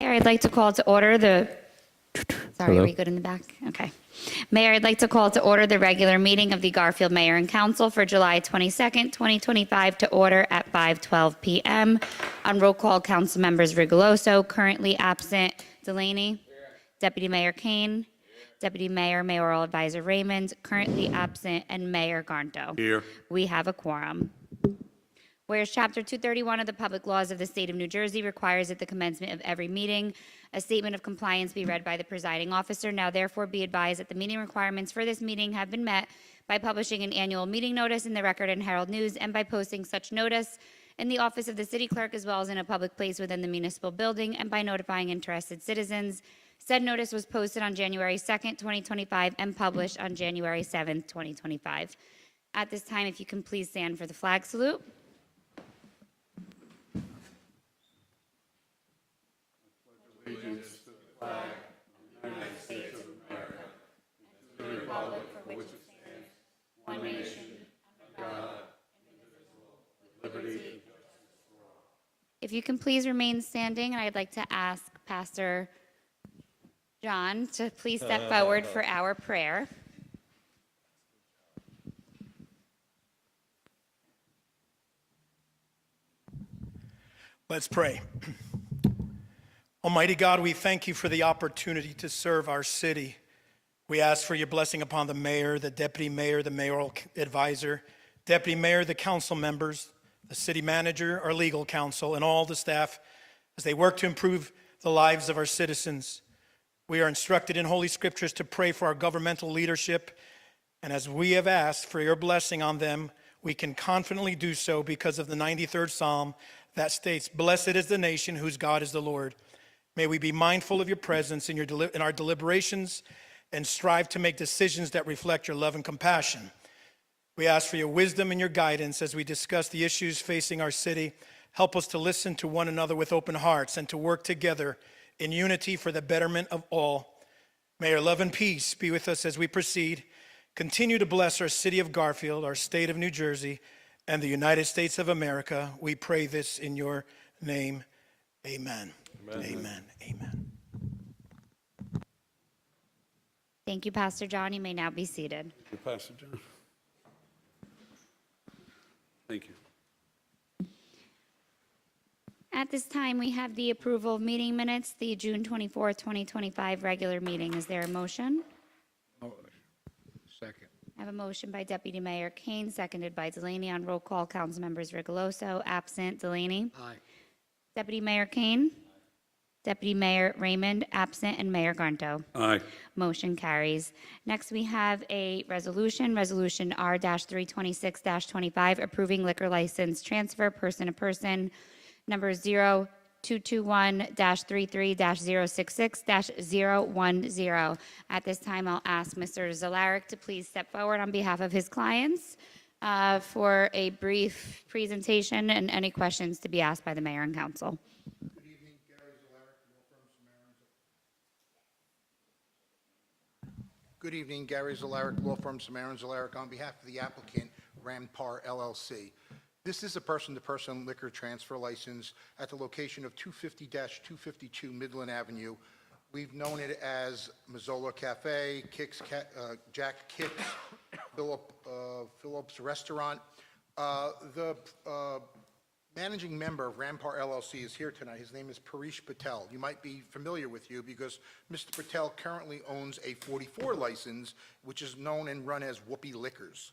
Mayor, I'd like to call to order the, sorry, Hello? are we good in the back? Okay. Mayor, I'd like to call to order the regular meeting of the Garfield Mayor and Council for July 22nd, 2025, to order at 5:12 PM. On roll call, council members Rigoloso, currently absent. Delaney? Deputy Mayor Kane? Deputy Mayor, Mayoral Advisor Raymond, currently absent, and Mayor Garnto. Here. We have a quorum. Whereas Chapter 231 of the Public Laws of the State of New Jersey requires at the commencement of every meeting, a statement of compliance be read by the presiding officer. Now therefore be advised that the meeting requirements for this meeting have been met by publishing an annual meeting notice in the Record and Herald News and by posting such notice in the office of the city clerk as well as in a public place within the municipal building and by notifying interested citizens. Said notice was posted on January 2nd, 2025 and published on January 7th, 2025. At this time, if you can please stand for the flag salute. One nation, under God, indivisible, with liberty and justice for all. If you can please remain standing, and I'd like to ask Pastor John to please step forward for our prayer. Let's pray. Almighty God, we thank you for the opportunity to serve our city. We ask for your blessing upon the mayor, the deputy mayor, the mayoral advisor, deputy mayor, the council members, the city manager, our legal counsel, and all the staff as they work to improve the lives of our citizens. We are instructed in Holy Scriptures to pray for our governmental leadership, and as we have asked for your blessing on them, we can confidently do so because of the 93rd Psalm that states, "Blessed is the nation whose God is the Lord." May we be mindful of your presence in our deliberations and strive to make decisions that reflect your love and compassion. We ask for your wisdom and your guidance as we discuss the issues facing our city. Help us to listen to one another with open hearts and to work together in unity for the betterment of all. May your love and peace be with us as we proceed. Continue to bless our city of Garfield, our state of New Jersey, and the United States of America. We pray this in your name. Amen. Amen. Amen. Amen. Thank you, Pastor John. You may now be seated. Thank you, Pastor John. Thank you. At this time, we have the approval of meeting minutes, the June 24th, 2025 regular meeting. Is there a motion? Second. I have a motion by Deputy Mayor Kane, seconded by Delaney. On roll call, council members Rigoloso, absent. Delaney? Aye. Deputy Mayor Kane? Deputy Mayor Raymond, absent, and Mayor Garnto. Aye. Motion carries. Next, we have a resolution, Resolution R-326-25, approving liquor license transfer person to person, number 0221-33-066-010. At this time, I'll ask Mr. Zalarick to please step forward on behalf of his clients for a brief presentation and any questions to be asked by the mayor and council. Good evening, Gary Zalarick, law firm Samarin Zalarick, on behalf of the applicant, Rampar LLC. This is a person-to-person liquor transfer license at the location of 250-252 Midland Avenue. We've known it as Mazzola Cafe, Jack Kicks, Phillips Restaurant. The managing member of Rampar LLC is here tonight. His name is Paresh Patel. You might be familiar with you because Mr. Patel currently owns a 44 license, which is known and run as Whoopi Liquors.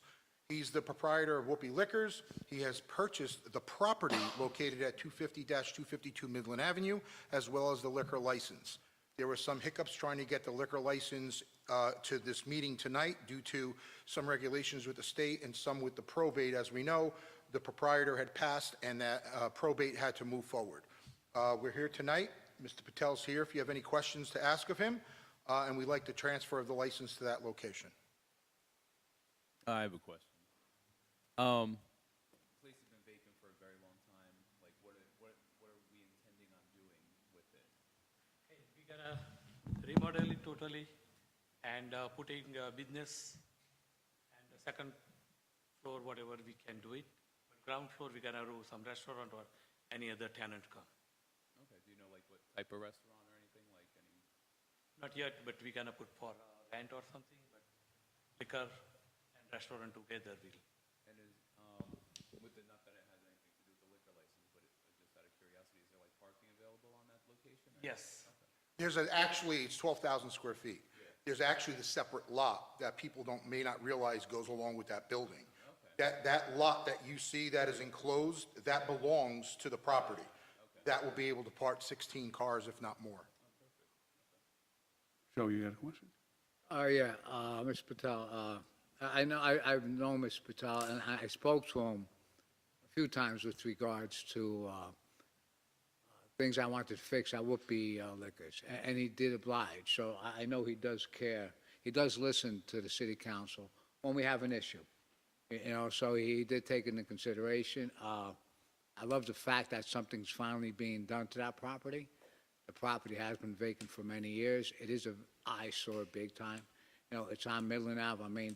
He's the proprietor of Whoopi Liquors. He has purchased the property located at 250-252 Midland Avenue, as well as the liquor license. There were some hiccups trying to get the liquor license to this meeting tonight due to some regulations with the state and some with the probate. As we know, the proprietor had passed and that probate had to move forward. We're here tonight. Mr. Patel's here if you have any questions to ask of him, and we'd like the transfer of the license to that location. I have a question. Place has been vacant for a very long time. Like, what are we intending on doing with it? Okay, we're gonna remodel it totally and putting business and the second floor, whatever we can do it. But ground floor, we're gonna do some restaurant or any other tenant come. Okay, do you know, like, what type of restaurant or anything, like any? Not yet, but we're gonna put for rent or something, but liquor and restaurant together will. And is, with the, not that it has anything to do with the liquor license, but just out of curiosity, is there like parking available on that location? or- Yes. Actually, it's 12,000 square feet. There's actually the separate lot that people may not realize goes along with that building. That lot that you see that is enclosed, that belongs to the property. That will be able to park 16 cars, if not more. Joe, you got a question? Yeah, Mr. Patel, I've known Mr. Patel, and I spoke to him a few times with regards to things I wanted to fix at Whoopi Liquors, and he did oblige, so I know he does care. He does listen to the city council when we have an issue, you know, so he did take it into consideration. I love the fact that something's finally being done to that property. The property has been vacant for many years. It is an eyesore big time. You know, it's on Midland Ave, I mean,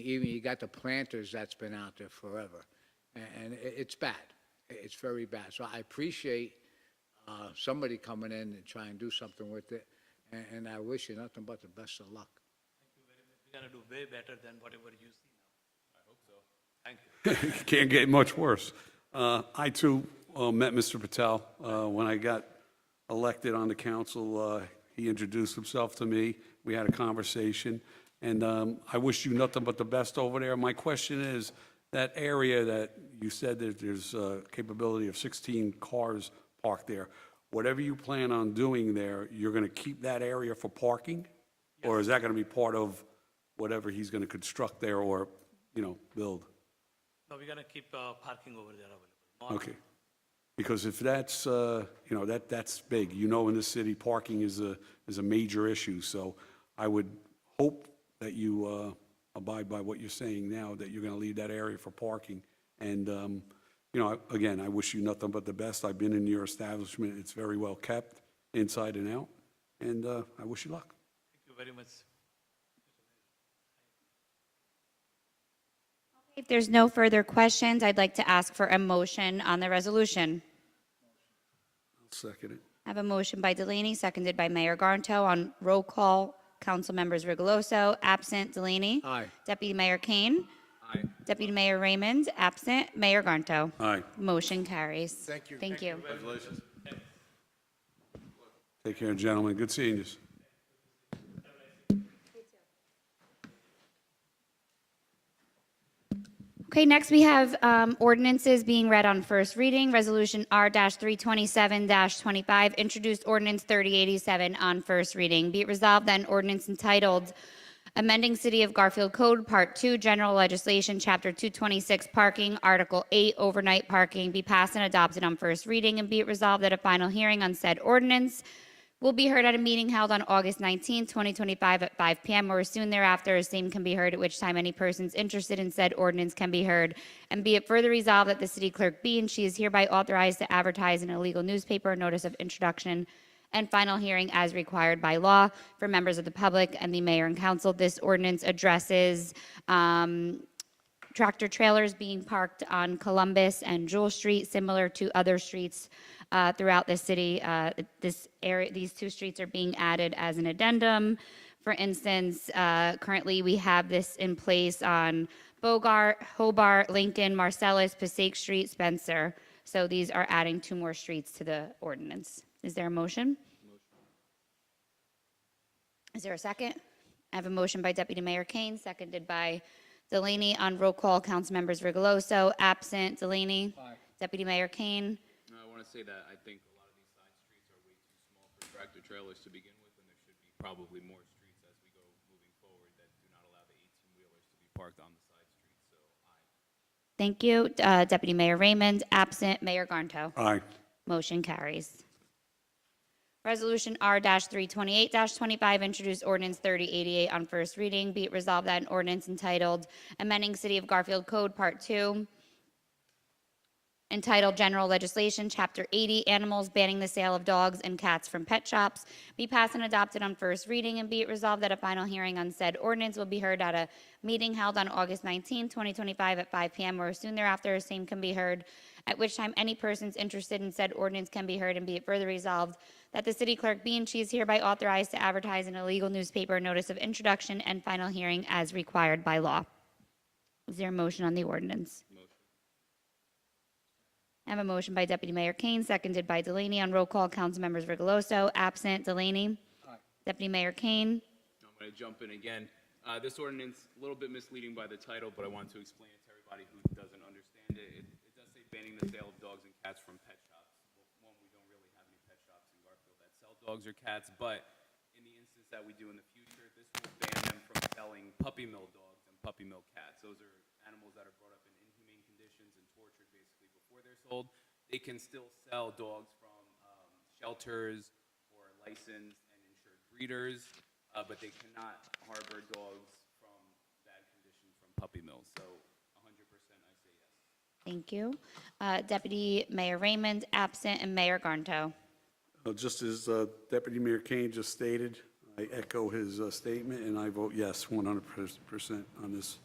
even you got the planters that's been out there forever. And it's bad. It's very bad. So I appreciate somebody coming in and trying to do something with it. And I wish you nothing but the best of luck. We're gonna do way better than whatever you see now. I hope so. Thank you. Can't get much worse. I too met Mr. Patel when I got elected on the council. He introduced himself to me. We had a conversation, and I wish you nothing but the best over there. My question is, that area that you said that there's a capability of 16 cars parked there, whatever you plan on doing there, you're going to keep that area for parking? Or is that going to be part of whatever he's going to construct there or, you know, build? No, we're gonna keep parking over there available. Okay. Because if that's, you know, that's big. You know, in the city, parking is a major issue. So I would hope that you abide by what you're saying now, that you're going to leave that area for parking. And, you know, again, I wish you nothing but the best. I've been in your establishment. It's very well kept, inside and out. And I wish you luck. Thank you very much. If there's no further questions, I'd like to ask for a motion on the resolution. I'll second it. I have a motion by Delaney, seconded by Mayor Garnto. On roll call, council members Rigoloso, absent. Delaney. Aye. Deputy Mayor Kane. Aye. Deputy Mayor Raymond, absent. Mayor Garnto. Aye. Motion carries. Thank you. Thank you. Congratulations. Take care, gentlemen. Good seeing you. Okay, next we have ordinances being read on first reading. Resolution R-327-25, introduced ordinance 3087 on first reading. Be it resolved that an ordinance entitled Amending City of Garfield Code, Part 2, General Legislation, Chapter 226, Parking, Article 8, Overnight Parking, be passed and adopted on first reading, and be it resolved that a final hearing on said ordinance will be heard at a meeting held on August 19, 2025 at 5 p.m. or soon thereafter, as same can be heard, at which time any persons interested in said ordinance can be heard. And be it further resolved that the city clerk be and she is hereby authorized to advertise in a legal newspaper a notice of introduction and final hearing as required by law for members of the public and the mayor and council. This ordinance addresses tractor trailers being parked on Columbus and Jewel Street, similar to other streets throughout the city. This area, these two streets are being added as an addendum. For instance, currently we have this in place on Bogart, Hobart, Lincoln, Marcellus, Passaic Street, Spencer. So these are adding 2 more streets to the ordinance. Is there a motion? Is there a second? I have a motion by Deputy Mayor Kane, seconded by Delaney. On roll call, council members Rigoloso, absent. Delaney. Aye. Deputy Mayor Kane. I want to say that I think a lot of these side streets are way too small for tractor trailers to begin with, and there should be probably more streets as we go moving forward that do not allow the 18-wheelers to be parked on the side streets, so aye. Thank you. Deputy Mayor Raymond, absent. Mayor Garnto. Aye. Motion carries. Resolution R-328-25, introduced ordinance 3088 on first reading. Be it resolved that an ordinance entitled Amending City of Garfield Code, Part 2, entitled General Legislation, Chapter 80, Animals, banning the sale of dogs and cats from pet shops, be passed and adopted on first reading, and be it resolved that a final hearing on said ordinance will be heard at a meeting held on August 19, 2025 at 5 p.m. or soon thereafter, same can be heard, at which time any persons interested in said ordinance can be heard, and be it further resolved that the city clerk be and she is hereby authorized to advertise in a legal newspaper a notice of introduction and final hearing as required by law. Is there a motion on the ordinance? I have a motion by Deputy Mayor Kane, seconded by Delaney. On roll call, council members Rigoloso, absent. Delaney? Deputy Mayor Kane? I'm going to jump in again. This ordinance, a little bit misleading by the title, but I want to explain it to everybody who doesn't understand it. It does say banning the sale of dogs and cats from pet shops. Well, one, we don't really have any pet shops in Garfield that sell dogs or cats, but in the instance that we do in the future, this will ban them from selling puppy mill dogs and puppy mill cats. Those are animals that are brought up in inhumane conditions and tortured basically before they're sold. They can still sell dogs from shelters or licensed and insured breeders, but they cannot harbor dogs from bad conditions from puppy mills. So 100% I say yes. Thank you. Deputy Mayor Raymond, absent, and Mayor Garnto. Just as Deputy Mayor Kane just stated, I echo his statement, and I vote yes 100% on this.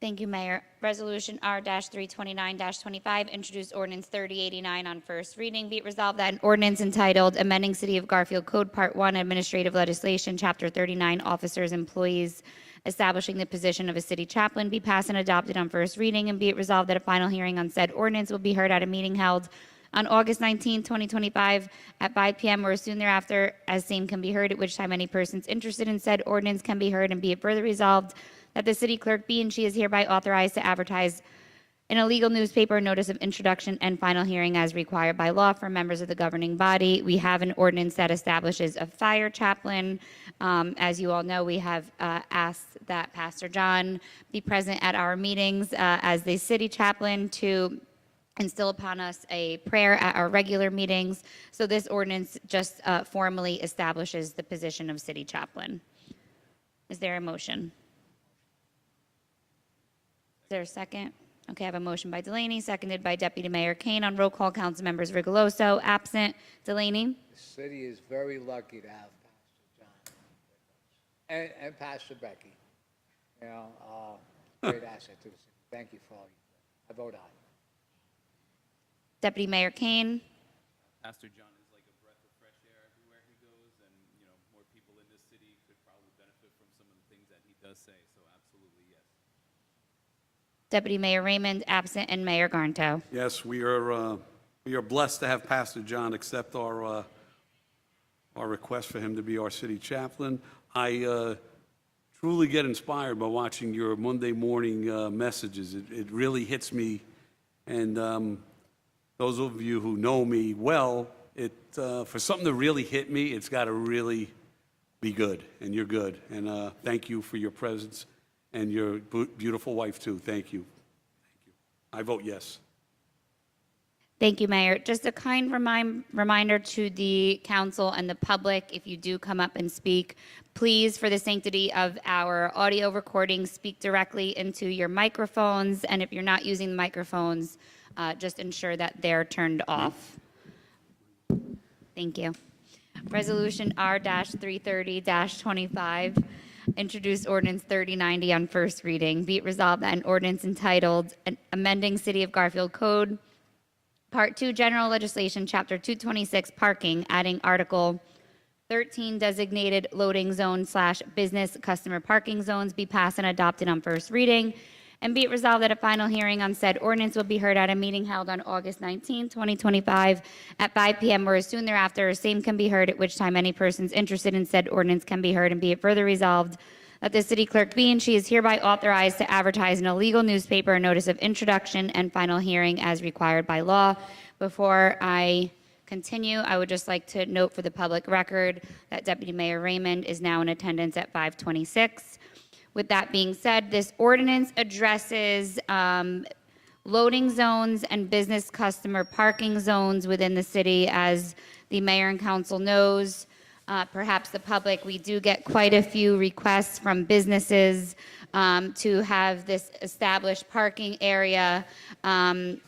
Thank you, Mayor. Resolution R-329-25, introduced ordinance 3089 on first reading. Be it resolved that an ordinance entitled Amending City of Garfield Code Part 1 Administrative Legislation, Chapter 39, Officers, Employees, establishing the position of a city chaplain be passed and adopted on first reading, and be it resolved that a final hearing on said ordinance will be heard at a meeting held on August 19, 2025, at 5 p.m. or soon thereafter, as same can be heard, at which time any persons interested in said ordinance can be heard, and be it further resolved that the city clerk be and she is hereby authorized to advertise in a legal newspaper a notice of introduction and final hearing as required by law for members of the governing body. We have an ordinance that establishes a fire chaplain. As you all know, we have asked that Pastor John be present at our meetings as the city chaplain to instill upon us a prayer at our regular meetings. So this ordinance just formally establishes the position of city chaplain. Is there a motion? Is there a second? Okay, I have a motion by Delaney, seconded by Deputy Mayor Kane. On roll call, council members Rigoloso, absent. Delaney? The city is very lucky to have Pastor John and Pastor Becky. You know, great asset to the city. Thank you for all you do. I vote aye. Deputy Mayor Kane? Pastor John is like a breath of fresh air everywhere he goes, and more people in this city could probably benefit from some of the things that he does say. So absolutely yes. Deputy Mayor Raymond, absent, and Mayor Garnto. Yes, we are blessed to have Pastor John accept our request for him to be our city chaplain. I truly get inspired by watching your Monday morning messages. It really hits me, and those of you who know me well, for something to really hit me, it's got to really be good, and you're good. And thank you for your presence. And your beautiful wife, too. Thank you. Thank you. I vote yes. Thank you, Mayor. Just a kind reminder to the council and the public, if you do come up and speak, please, for the sanctity of our audio recording, speak directly into your microphones. And if you're not using the microphones, just ensure that they're turned off. Thank you. Resolution R-330-25. Introduced ordinance 3090 on first reading. Be it resolved that an ordinance entitled Amending City of Garfield Code, Part 2, General Legislation, Chapter 226, Parking, adding Article 13, Designated Loading Zone / Business Customer Parking Zones, be passed and adopted on first reading. And be it resolved that a final hearing on said ordinance will be heard at a meeting held on August 19, 2025, at 5 p.m. or as soon thereafter, or same can be heard, at which time any persons interested in said ordinance can be heard. And be it further resolved that the city clerk be and she is hereby authorized to advertise in a legal newspaper a notice of introduction and final hearing as required by law. Before I continue, I would just like to note for the public record that Deputy Mayor Raymond is now in attendance at 526. With that being said, this ordinance addresses loading zones and business customer parking zones within the city. As the mayor and council knows, perhaps the public, we do get quite a few requests from businesses to have this established parking area in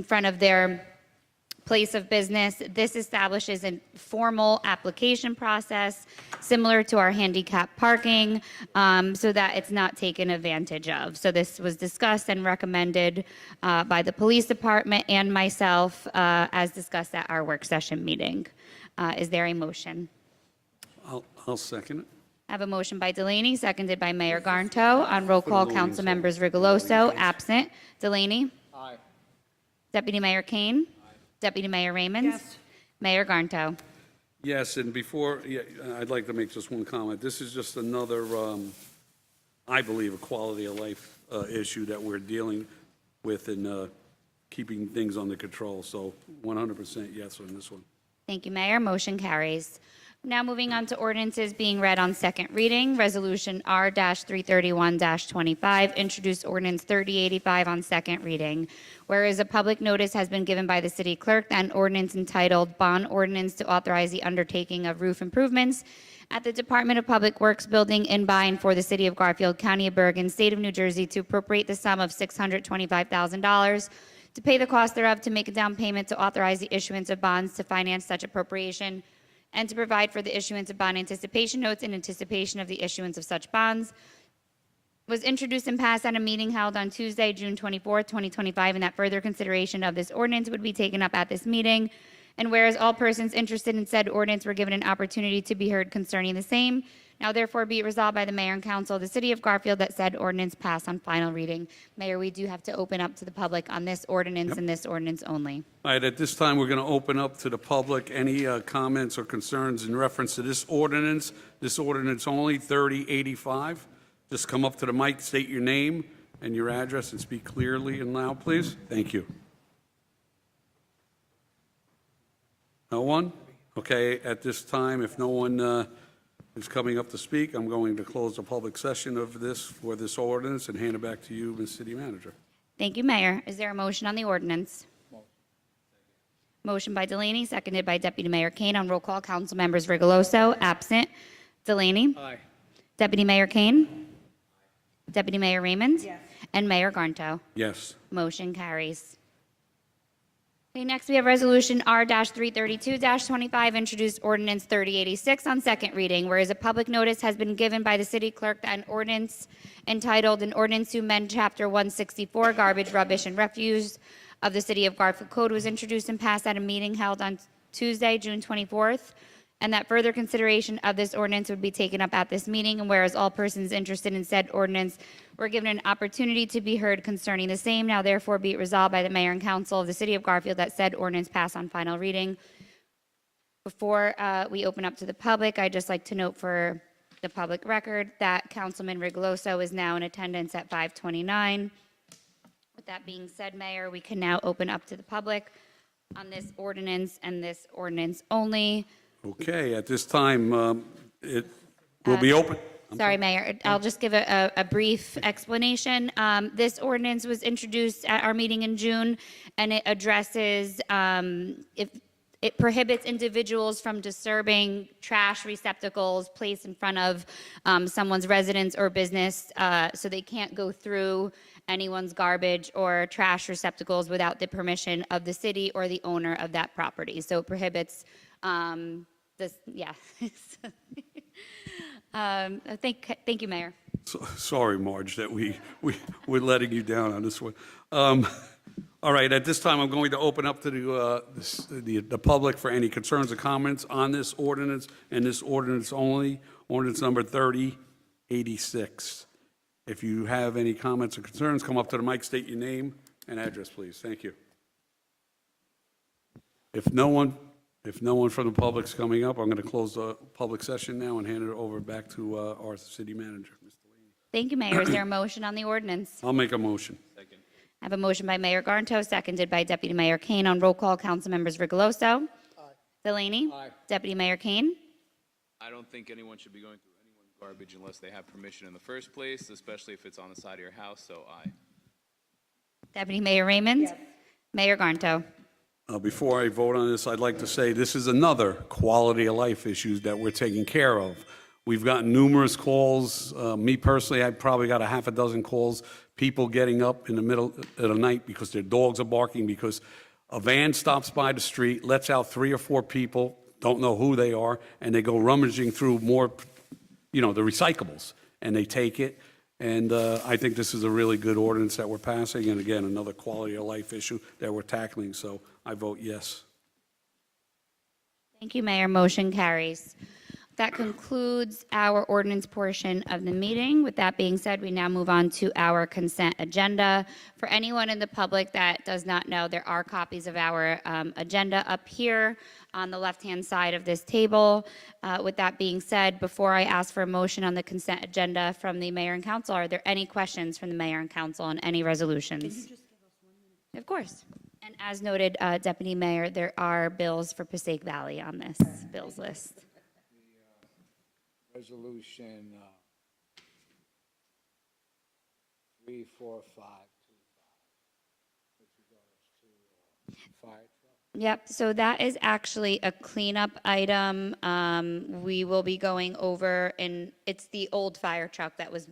front of their place of business. This establishes a formal application process similar to our handicap parking, so that it's not taken advantage of. So this was discussed and recommended by the police department and myself, as discussed at our work session meeting. Is there a motion? I'll second it. I have a motion by Delaney, seconded by Mayor Garnto. On roll call, council members Rigoloso, absent. Delaney? Aye. Deputy Mayor Kane? Deputy Mayor Raymond? Yes. Mayor Garnto? Yes, and before, yeah, I'd like to make just one comment. This is just another, I believe, a quality of life issue that we're dealing with in keeping things under control. So 100% yes on this one. Thank you, Mayor. Motion carries. Now moving on to ordinances being read on second reading. Resolution R-331-25, introduced ordinance 3085 on second reading. Whereas a public notice has been given by the city clerk that an ordinance entitled Bond Ordinance to authorize the undertaking of roof improvements at the Department of Public Works building in by and for the city of Garfield, County of Bergen, State of New Jersey, to appropriate the sum of $625,000 to pay the cost thereof, to make a down payment, to authorize the issuance of bonds to finance such appropriation, and to provide for the issuance of bond anticipation notes in anticipation of the issuance of such bonds, was introduced and passed at a meeting held on Tuesday, June 24, 2025, and that further consideration of this ordinance would be taken up at this meeting. And whereas all persons interested in said ordinance were given an opportunity to be heard concerning the same, now therefore be it resolved by the mayor and council of the city of Garfield that said ordinance pass on final reading. Mayor, we do have to open up to the public on this ordinance and this ordinance only. All right, at this time, we're going to open up to the public. Any comments or concerns in reference to this ordinance only, 3085? Just come up to the mic, state your name and your address, and speak clearly and loud, please. Thank you. No one? Okay, at this time, if no one is coming up to speak, I'm going to close the public session of this for this ordinance and hand it back to you, Ms. City Manager. Thank you, Mayor. Is there a motion on the ordinance? Motion by Delaney, seconded by Deputy Mayor Kane. On roll call, council members Rigoloso, absent. Delaney? Aye. Deputy Mayor Kane? Deputy Mayor Raymond? Yes. And Mayor Garnto. Yes. Motion carries. Okay, next we have Resolution R-332-25, introduced ordinance 3086 on second reading, whereas a public notice has been given by the city clerk that an ordinance entitled An Ordinance to Amend Chapter 164 Garbage, Rubbish, and Refuse of the City of Garfield Code was introduced and passed at a meeting held on Tuesday, June 24th, and that further consideration of this ordinance would be taken up at this meeting, and whereas all persons interested in said ordinance were given an opportunity to be heard concerning the same, now therefore be it resolved by the mayor and council of the city of Garfield that said ordinance pass on final reading. Before we open up to the public, I'd just like to note for the public record that Councilman Rigoloso is now in attendance at 529. With that being said, Mayor, we can now open up to the public on this ordinance and this ordinance only. Okay, at this time, it will be open. Sorry, Mayor, I'll just give a brief explanation. This ordinance was introduced at our meeting in June, and it addresses, if it prohibits individuals from disturbing trash receptacles placed in front of someone's residence or business, so they can't go through anyone's garbage or trash receptacles without the permission of the city or the owner of that property. So it prohibits this, yeah. Thank you, Mayor. Sorry, Marge, that we're letting you down on this one. All right, at this time, I'm going to open up to the public for any concerns or comments on this ordinance and this ordinance only, ordinance number 3086. If you have any comments or concerns, come up to the mic, state your name and address, please. Thank you. If no one from the public's coming up, I'm going to close the public session now and hand it over back to our city manager, Mr. Lee. Thank you, Mayor. Is there a motion on the ordinance? I'll make a motion. Second. I have a motion by Mayor Garnto, seconded by Deputy Mayor Kane. On roll call, council members Rigoloso. Delaney. Aye. Deputy Mayor Kane. I don't think anyone should be going through anyone's garbage unless they have permission in the first place, especially if it's on the side of your house, so aye. Deputy Mayor Raymond. Mayor Garnto. Before I vote on this, I'd like to say this is another quality of life issue that we're taking care of. We've gotten numerous calls. Me personally, I probably got a half a dozen calls, people getting up in the middle of the night because their dogs are barking, because a van stops by the street, lets out 3 or 4 people, don't know who they are, and they go rummaging through more, the recyclables, and they take it. And I think this is a really good ordinance that we're passing, and again, another quality of life issue that we're tackling, so I vote yes. Thank you, Mayor. Motion carries. That concludes our ordinance portion of the meeting. With that being said, we now move on to our consent agenda. For anyone in the public that does not know, there are copies of our agenda up here on the left-hand side of this table. With that being said, before I ask for a motion on the consent agenda from the mayor and council, are there any questions from the mayor and council on any resolutions? Of course. And as noted, Deputy Mayor, there are bills for Passaic Valley on this bills list. Resolution 34525, which regards to fire truck. Yep, so that is actually a cleanup item. We will be going over, and it's the old fire truck that was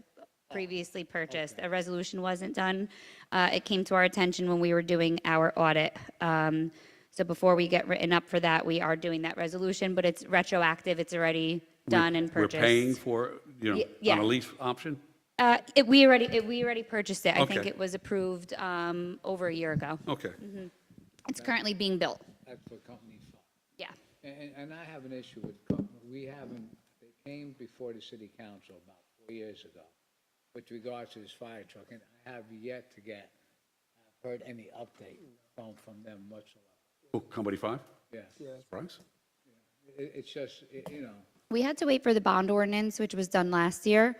previously purchased. A resolution wasn't done. It came to our attention when we were doing our audit. So before we get written up for that, we are doing that resolution, but it's retroactive. It's already done and purchased. We're paying for, yeah. on a lease option? We already purchased it. I think Okay. it was approved over a year ago. Okay. It's currently being built. That's for company five. Yeah. And I have an issue with, we haven't, they came before the city council about 4 years ago with regards to this fire truck, and I have yet to heard any update from them whatsoever. Oh, Company 5? Yeah. Price? It's just, We had to wait for the bond ordinance, which was done last year,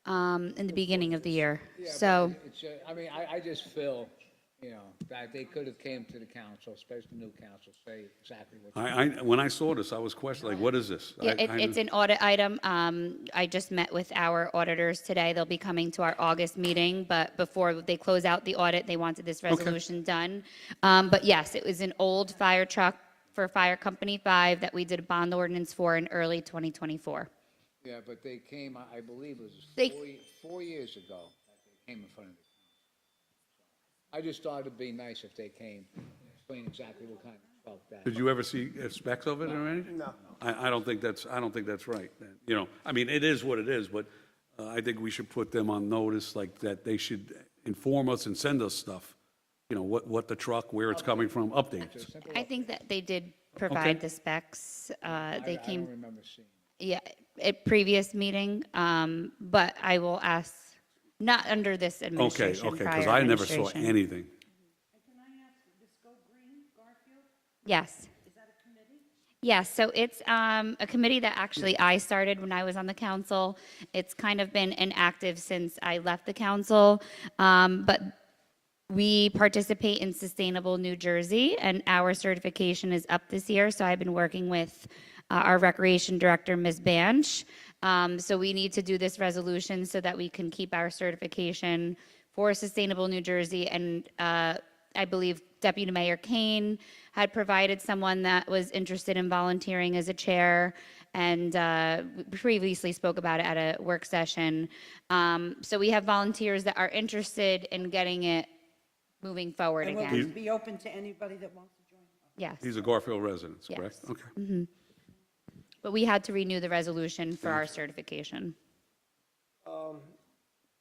in the beginning of the year. Yeah, So, but it's, I just feel, that they could have came to the council, especially the new council, say exactly what. When I saw this, I was questioning, like, what is this? yeah, it's an audit item. I just met with our auditors today. They'll be coming to our August meeting, but before they close out the audit, they wanted this resolution done. But yes, it was an old fire truck for Fire Company 5 that we did a bond ordinance for in early 2024. Yeah, but they came, I believe it was They- 4 years ago that they came in front of the council. I just thought it'd be nice if they came and explain exactly what kind of truck that. Did you ever see specs of it or anything? No. I don't think that's right. I mean, it is what it is, but I think we should put them on notice, like, that they should inform us and send us stuff. What the truck, where it's coming from, updates. I think that they did provide Okay. the specs. They I came, don't remember seeing it. yeah, at previous meeting, but I will ask, not under this Okay, administration, okay, because prior I never saw administration. anything. Yes. Is that a committee? Yes, so it's a committee that actually I started when I was on the council. It's kind of been inactive since I left the council, but we participate in Sustainable New Jersey, and our certification is up this year, so I've been working with our recreation director, Ms. Banch. So we need to do this resolution so that we can keep our certification for Sustainable New Jersey, and I believe Deputy Mayor Kane had provided someone that was interested in volunteering as a chair, and we previously spoke about it at a work session. So we have volunteers that are interested in getting it moving forward And will again. this be open to anybody that wants to join? Yes, These are Garfield residents, correct? Yes. Okay. but we had to renew the resolution for our certification.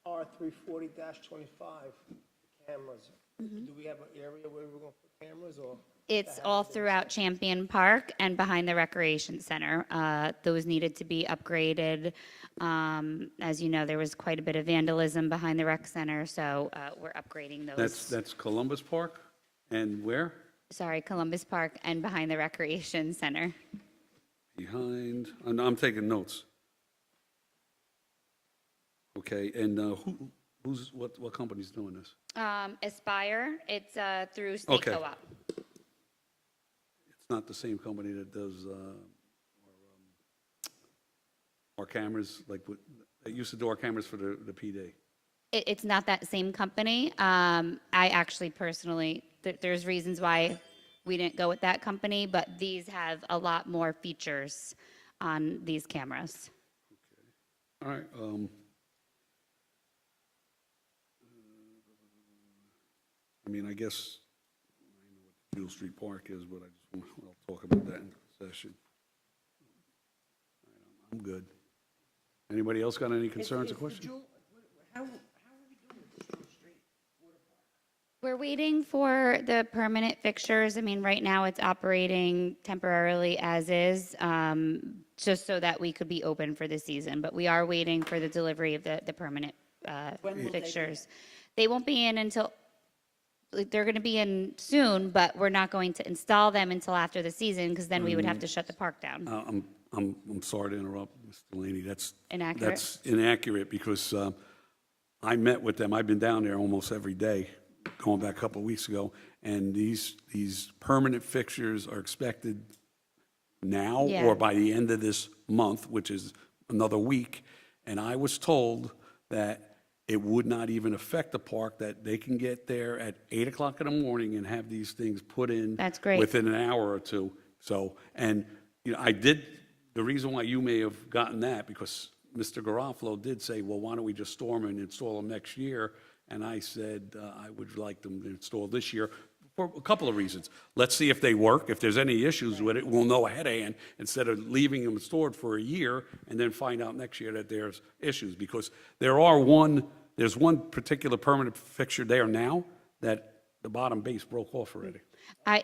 R340-25, cameras. Do we have an area where we're going to put cameras or? It's all throughout Champion Park and behind the Recreation Center. Those needed to be upgraded. As you know, there was quite a bit of vandalism behind the rec center, so we're upgrading those. That's Columbus Park, and where? Sorry, Columbus Park and behind the Recreation Center. Behind, I'm taking notes. Okay, and what company's doing this? Aspire, it's through State Okay. Co-op. It's not the same company that does our cameras, like, that used to do our cameras for the PD. It's not that same company. I actually personally, there's reasons why we didn't go with that company, but these have a lot more features on these cameras. All right, I mean, I guess Jewel Street Park is, but I just want, I'll talk about that in session. All right, I'm good. Anybody else got any concerns or questions? How are we doing with the Jewel Street Water Park? We're waiting for the permanent fixtures. I mean, right now it's operating temporarily as is, just so that we could be open for the season. But we are waiting for the delivery of the permanent When will they be fixtures. They won't be in until, like, they're going to be in soon, but we're not going to install them until after the season, because then we would have to shut the park down. I'm sorry to interrupt, Mr. Delaney. Inaccurate? That's inaccurate because I met with them. I've been down there almost every day, going back a couple of weeks ago, and these permanent fixtures are expected now Yeah. or by the end of this month, which is another week. And I was told that it would not even affect the park, that they can get there at 8 o'clock in the morning and have these things put in. That's great. Within an hour or two. So, and, you know, the reason why you may have gotten that, because Mr. Garofalo did say, well, why don't we just store them and install them next year? And I said, I would like them to install this year for a couple of reasons. Let's see if they work. If there's any issues with it, we'll know ahead of hand instead of leaving them stored for a year and then find out next year that there's issues. Because there's one particular permanent fixture there now that the bottom base broke off already.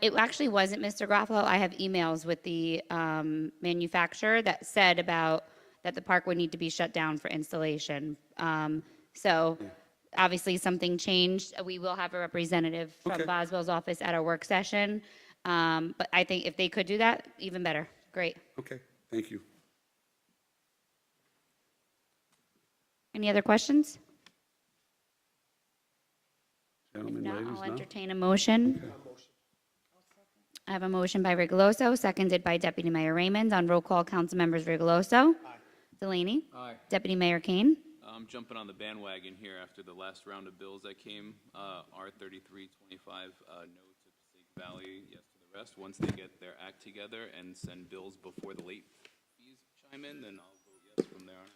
It actually wasn't Mr. Garofalo. I have emails with the manufacturer that said about that the park would need to be shut down for installation. So obviously something changed. We will have a representative from Okay. Boswell's office at our work session. But I think if they could do that, even better. Great. Okay, thank you. Any other questions? If Gentlemen, not, ladies, I'll no? entertain a motion. I have a motion by Rigoloso, seconded by Deputy Mayor Raymond. On roll call, council members Rigoloso. Delaney. Aye. Deputy Mayor Kane. I'm jumping on the bandwagon here after the last round of bills that came, R3325, no to Passaic Valley, yes to the rest. Once they get their act together and send bills before the late fees chime in, then I'll vote yes from there on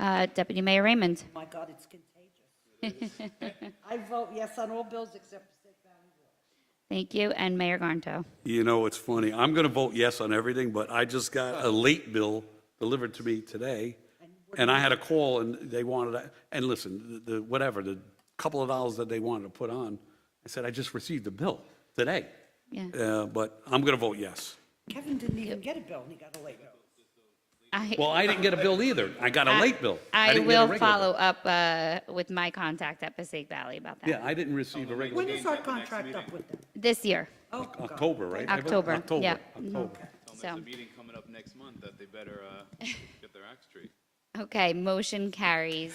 out. Okay. Deputy Mayor Raymond. My God, it's contagious. I vote yes on all bills except Passaic Valley Water. Thank you. And Mayor Garnto. You know, it's funny. I'm going to vote yes on everything, but I just got a late bill delivered to me today, and I had a call, and they wanted to, and listen, the couple of dollars that they wanted to put on, I said, I just received a bill today. Yeah. But I'm going to vote yes. Kevin didn't even get a bill, and he got a late bill. Well, I didn't get a bill either. I got a late bill. I didn't get a will regular follow bill. up with my contact at Passaic Valley about that. Yeah, I didn't receive a regular When is our contract up with them? This year. Oh, God. October, right? October, October, yeah. October. Tell them So- there's a meeting coming up next month that they better get their act straight. Okay, motion carries.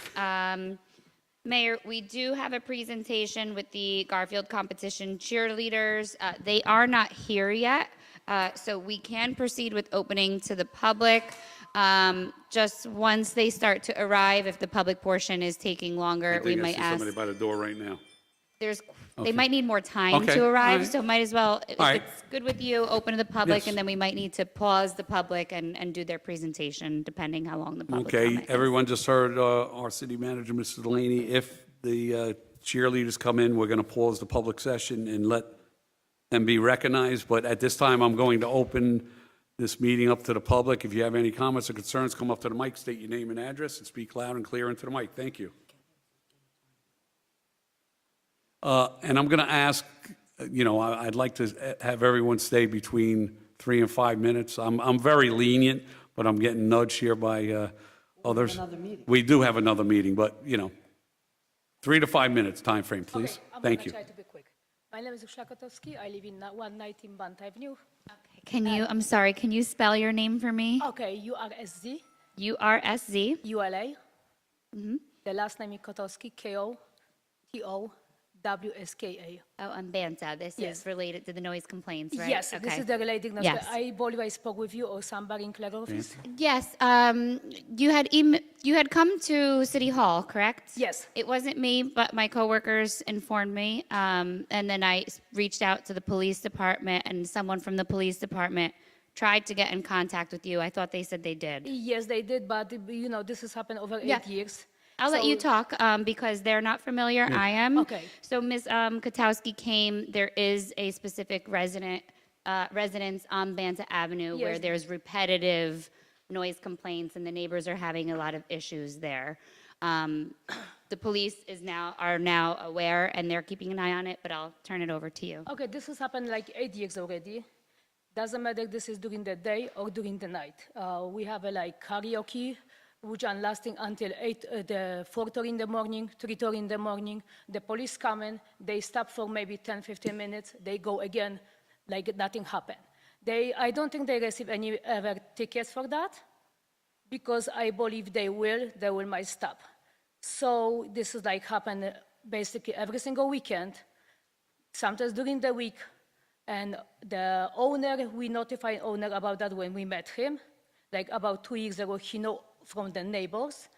Mayor, we do have a presentation with the Garfield competition cheerleaders. They are not here yet, so we can proceed with opening to the public. Just once they start to arrive, if the public portion is taking I longer, we think I might see ask. somebody by the door right now. They might need more time Okay, to all arrive, right. so might as well, if All right. it's good with you, open to the public, Yes. and then we might need to pause the public and do their presentation, depending how long the public Okay, comment is. everyone just heard our city manager, Mr. Delaney. If the cheerleaders come in, we're going to pause the public session and let them be recognized. But at this time, I'm going to open this meeting up to the public. If you have any comments or concerns, come up to the mic, state your name and address, and speak loud and clear into the mic. Thank you. And I'm going to ask, I'd like to have everyone stay between 3 and 5 minutes. I'm very lenient, but I'm getting nudged here by others. another meeting. We do have another meeting, but, 3 to 5 minutes time frame, please. I'm Thank gonna you. try to be quick. My name is Usha Kotowski. I live in 119 Bant Avenue. I'm sorry, can you spell your name for me? Okay, URSZ, URSZ. ULA. The last name is Kotowski, KOTOWSKA. Oh, I'm Banta. This Yes. is related to the noise complaints, right? Yes, this is the related. Yes. I believe I spoke with you or somebody in clerk office. Yes, you had come to City Hall, correct? Yes. It wasn't me, but my coworkers informed me, and then I reached out to the police department, and someone from the police department tried to get in contact with you. I thought they said they did. Yes, they did, but this has happened over Yeah. 8 years. I'll let you So- talk because they're not familiar. I am. Okay. So Ms. Katowski came, there is a specific residence on Banta Avenue where Yes. there's repetitive noise complaints and the neighbors are having a lot of issues there. The police are now aware and they're keeping an eye on it, but I'll turn it over to you. Okay, this has happened like 8 years already. Doesn't matter if this is during the day or during the night. We have a like karaoke, which are lasting until 4:30 in the morning, 3:30 in the morning. The police come in, they stop for maybe 10, 15 minutes, they go again, like nothing happened. I don't think they receive any ever tickets for that, because I believe they might stop. So this is like happen basically every single weekend, sometimes during the week. And the owner, we notified owner about that when we met him, like about 2 years ago, he know from the neighbors.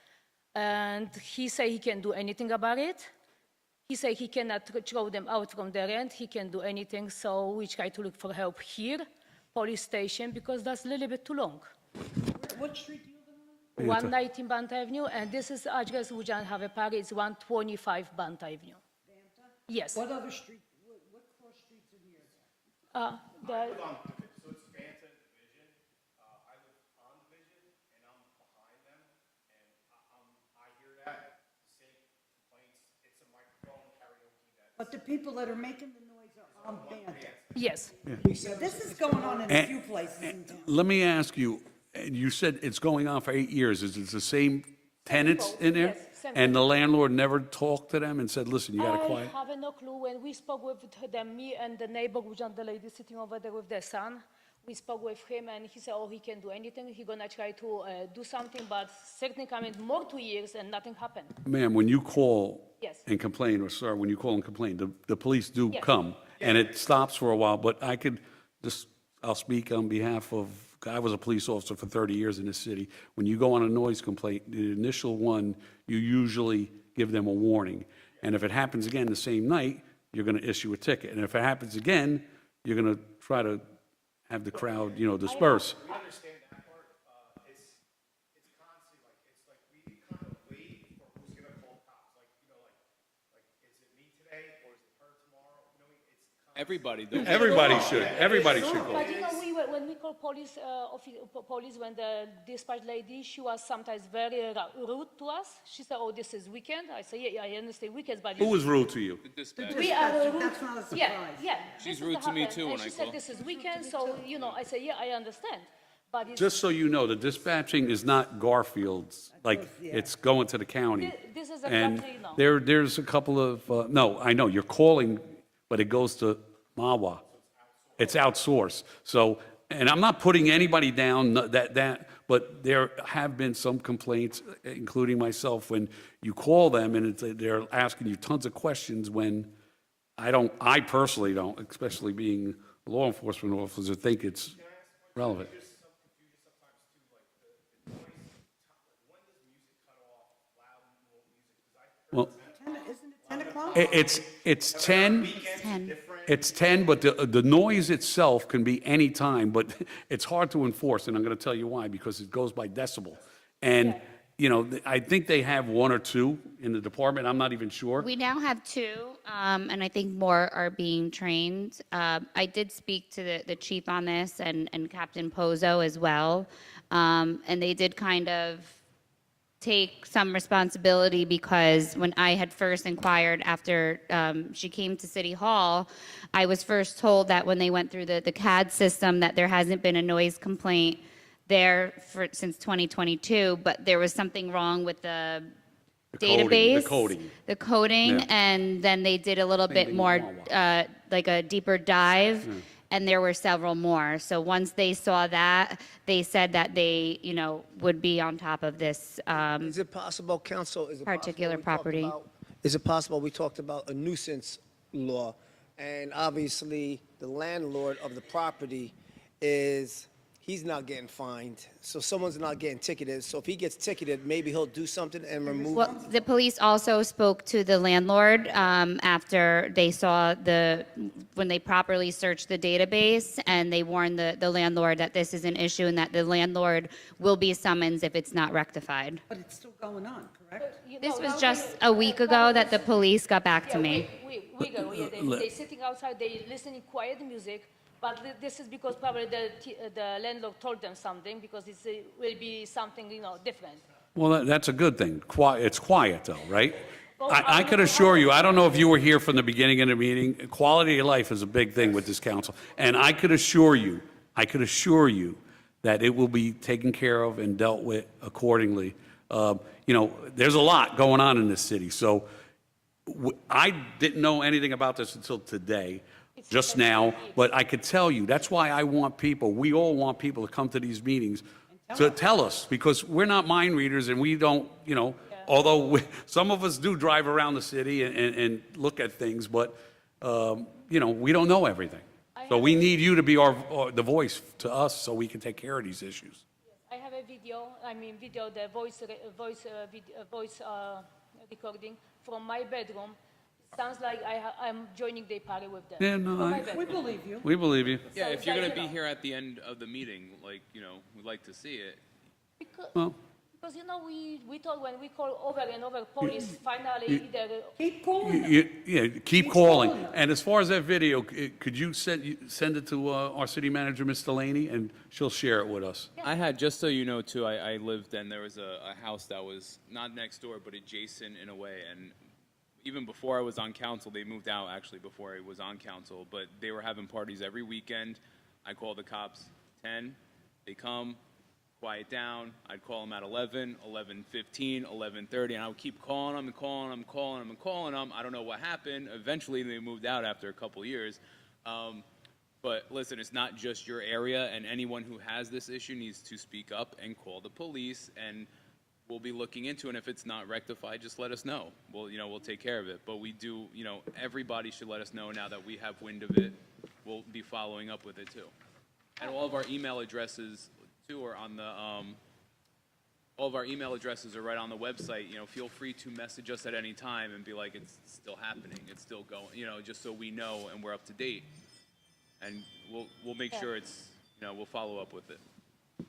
And he said he can't do anything about it. He said he cannot throw them out from the rent, he can't do anything, so we try to look for help here, police station, because that's a little bit too long. What street do you live on? 119 Bant Avenue, and this is address we don't have a party, it's 125 Bant Avenue. Yes. What other street, what cross streets in here? The- So it's Banta Division. I live on Division, and I'm behind them, and I hear that, the same complaints. It's a microphone karaoke that. But the people that are making the noise are on Banta. Yes. This is going on in a few places in town. Let me ask you, you said it's going on for 8 years. Is it the same tenants people, in there? yes, same And the landlord never talked to them and said, listen, you got to quiet? I have no clue. When we spoke with them, me and the neighbor, which is the lady sitting over there with their son, we spoke with him and he said, oh, he can do anything. He's gonna try to do something, but certainly coming more 2 years and nothing happened. Ma'am, when you call Yes. and complain, or sir, when you call and complain, the police do Yes. come, and it stops for a while, but I could just, I'll speak on behalf of, I was a police officer for 30 years in this city. When you go on a noise complaint, the initial one, you usually give them a warning. And if it happens again the same night, you're going to issue a ticket. And if it happens again, you're going to try to have the crowd, disperse. We understand that part. It's constantly it's like we kind of wait for who's gonna call the cops. Like, is it me today or is it her tomorrow? It's Everybody, though. Everybody should go. But when we call police, police, when the dispatch lady, she was sometimes very rude to us. She said, oh, this is weekend. I said, yeah, I understand weekends, but. Who was rude to you? Dispatch. We are rude. That's not a surprise. Yeah. She's this is rude what to me happened. too when And I she said, call. this is weekend, so, I said, yeah, I understand. But it's. Just so you know, the dispatching is not Garfield's, like, it's going to the county. This is And exactly, no. there's a couple of, no, I know, you're calling, but it goes to Mawa. It's outsourced. So, and I'm not putting anybody down but there have been some complaints, including myself, when you call them and they're asking you tons of questions when I personally don't, especially being a law enforcement officer, think it's relevant. There's some confusion sometimes too, like the noise. When does music cut off? Loud music? Because Well, Isn't it 10 o'clock? it's 10. 10. It's 10, but the noise itself can be any time, but it's hard to enforce, and I'm going to tell you why, because it goes by decibel. And, I think they have 1 or 2 in the department, I'm not even sure. We now have 2, and I think more are being trained. I did speak to the chief on this and Captain Pozo as well, and they did kind of take some responsibility because when I had first inquired after she came to City Hall, I was first told that when they went through the CAD system that there hasn't been a noise complaint there since 2022, but there was something wrong with the coding, database. The coding, Yeah. and then they did a little Same bit thing more, with Wawa. like a deeper dive, and there were several more. So once they saw that, they said that they, would be on top of this. Is it possible, counsel, is it Particular possible we talked property. about- Is it possible we talked about a nuisance law? And obviously, the landlord of the property he's not getting fined. So someone's not getting ticketed. So if he gets ticketed, maybe he'll do something and remove Well, the police also spoke to the landlord after they saw when they properly searched the database, and they warned the landlord that this is an issue and that the landlord will be summoned if it's not rectified. But it's still going on, correct? This was just a week ago that the police got back to me. We go, yeah, they sitting outside, they listening quiet music, but this is because probably the landlord told them something, because it will be something, different. Well, that's a good thing. It's quiet though, right? I could assure you, I don't know if you were here from the beginning of the meeting, quality of life is a big thing with this council. And I could assure you that it will be taken care of and dealt with accordingly. There's a lot going on in this city, so I didn't know anything about this until today, just now, but I could tell you, that's why I want we all want people to come to these meetings to tell us, because we're not mind readers and we don't, although some of us do drive around the city and look at things, but, we don't know everything. So we need you to be the voice to us so we can take care of these issues. I have a video, the voice recording from my bedroom. Sounds like I'm joining the party with them. Yeah, no, From my I- bedroom. We believe you. We believe you. Yeah, if it's you're like, gonna be you know. here at the end of the meeting, we'd like to see it. Well, Because, we thought when we call over and over police, finally, either Keep calling them. Yeah, keep calling. And as far as that video, could you send it to our city manager, Ms. Delaney, and she'll share it with us? I had, just so you know too, I lived, and there was a house that was not next door, but adjacent in a way, and even before I was on council, they moved out actually before I was on council, but they were having parties every weekend. I called the cops 10, they come, quiet down. I'd call them at 11, 11:15, 11:30, and I would keep calling them and calling them and calling them and calling them. I don't know what happened. Eventually, they moved out after a couple years. But listen, it's not just your area, and anyone who has this issue needs to speak up and call the police, and we'll be looking into it. And if it's not rectified, just let us know. We'll take care of it. But we do, everybody should let us know now that we have wind of it. We'll be following up with it too. And all of our email addresses too are on the, all of our email addresses are right on the website. Feel free to message us at any time and be like, it's still happening, it's still going, just so we know and we're up to date. And we'll make sure it's, we'll follow up with it.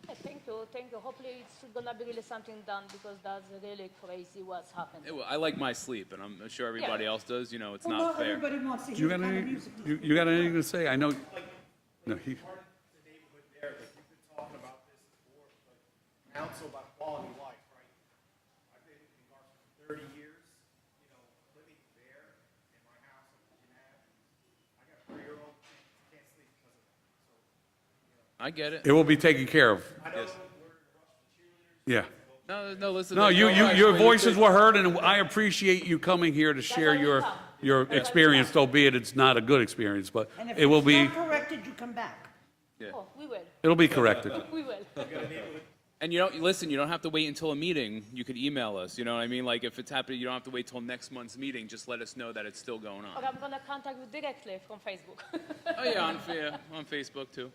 Yeah, thank you. Hopefully it's gonna be really something done, because that's really crazy what's happening. I like my sleep, and I'm sure everybody else does. It's Well, not fair. everybody wants to You hear the got kind of any, music. you got anything to say? I know, no, he, The neighborhood there, like, you've been talking about this before, like, council about quality of life, right? I've been in Garfield for 30 years, living there in my house in Virginia Ave. I got a 3-year-old, can't sleep because of that. I get it. it will be taken care of. I know Yes. we're rushing cheerleaders. Yeah. No, listen. No, there's rush, your but you voices could- were heard, and I appreciate you coming here to share your experience, albeit it's not a good experience, but And if it will it's be, not corrected, you come back. Oh, we will, it'll be corrected. we will. And listen, you don't have to wait until a meeting. You could email us, you know what I mean? Like, if it's happening, you don't have to wait till next month's meeting. Just let us know that it's still going Or on. I'm gonna contact you directly from Facebook. Oh, yeah, on Facebook, too.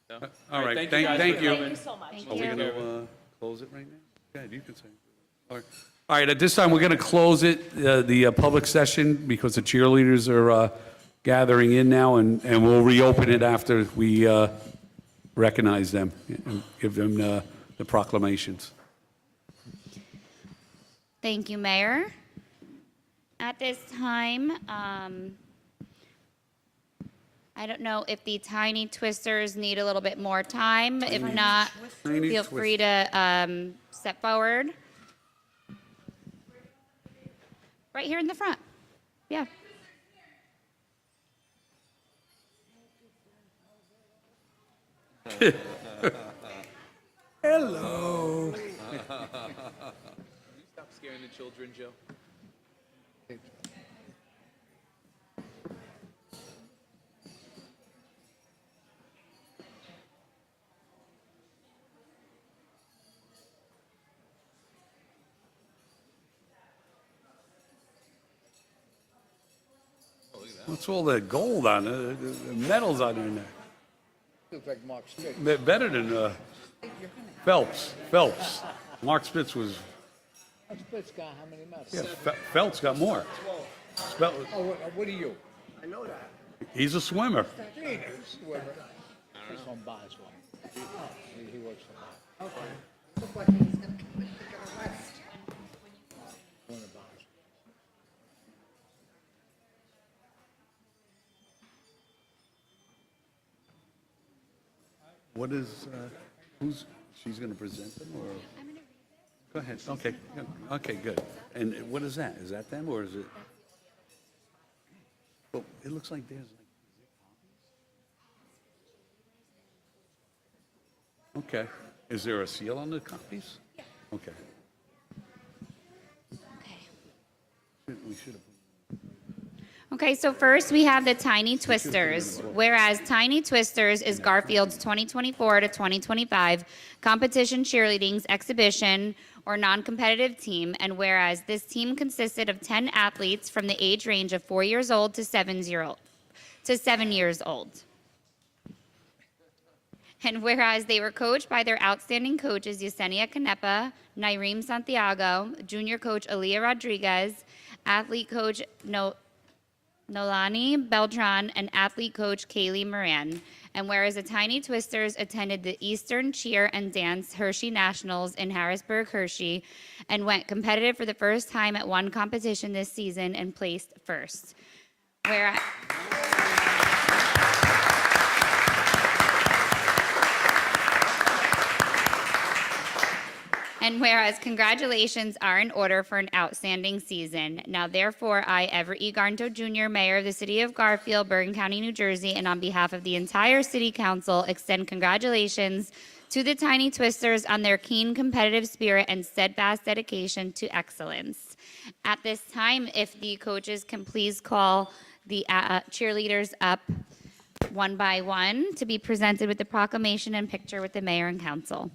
So, All right, guys thank for you. coming. Thank you so much. Thank Are we you. going to close it right now? Go ahead, you can say. All right, at this time, we're going to close it, the public session, because the cheerleaders are gathering in now, and we'll reopen it after we recognize them and give them the proclamations. Thank you, Mayor. At this time, I don't know if the Tiny Twisters need a little bit more time. If not, Tiny feel free to step forward. Right here in the front. Yeah. Hello. Stop scaring the children, Joe. What's all that gold on it, the medals on there? look like Mark Spitz. Better than Phelps. Mark Spitz was, Mark Spitz got how many medals? yeah, Phelps got more. Oh, what are you? I know that. He's a swimmer. He's from Boswell. He works for Boswell. Look like he's gonna commit to arrest. One of Boswell. What is, she's going to present them, or? Go ahead, okay, good. Okay, good. And what is that? Is that them, or is it? Well, it looks like there's like. Okay. Is there a seal on the copies? Okay. We should have. Okay, so first we have the Tiny Twisters. Whereas Tiny Twisters is Garfield's 2024 to 2025 competition cheerleading's exhibition or non-competitive team, and whereas this team consisted of 10 athletes from the age range of 4 years old to 7 years old. And whereas they were coached by their outstanding coaches Yesenia Canepa, Nairem Santiago, junior coach Aaliyah Rodriguez, athlete coach Nolani Beltran, and athlete coach Kaylee Moran. And whereas the Tiny Twisters attended the Eastern Cheer and Dance Hershey Nationals in Harrisburg, Hershey, and went competitive for the first time at one competition this season and placed first. And whereas congratulations are in order for an outstanding season. Now therefore, I, Everett E. Garnto Jr., Mayor of the City of Garfield, Bergen County, New Jersey, and on behalf of the entire City Council, extend congratulations to the Tiny Twisters on their keen competitive spirit and steadfast dedication to excellence. At this time, if the coaches can please call the cheerleaders up one by one to be presented with the proclamation and picture with the mayor and council.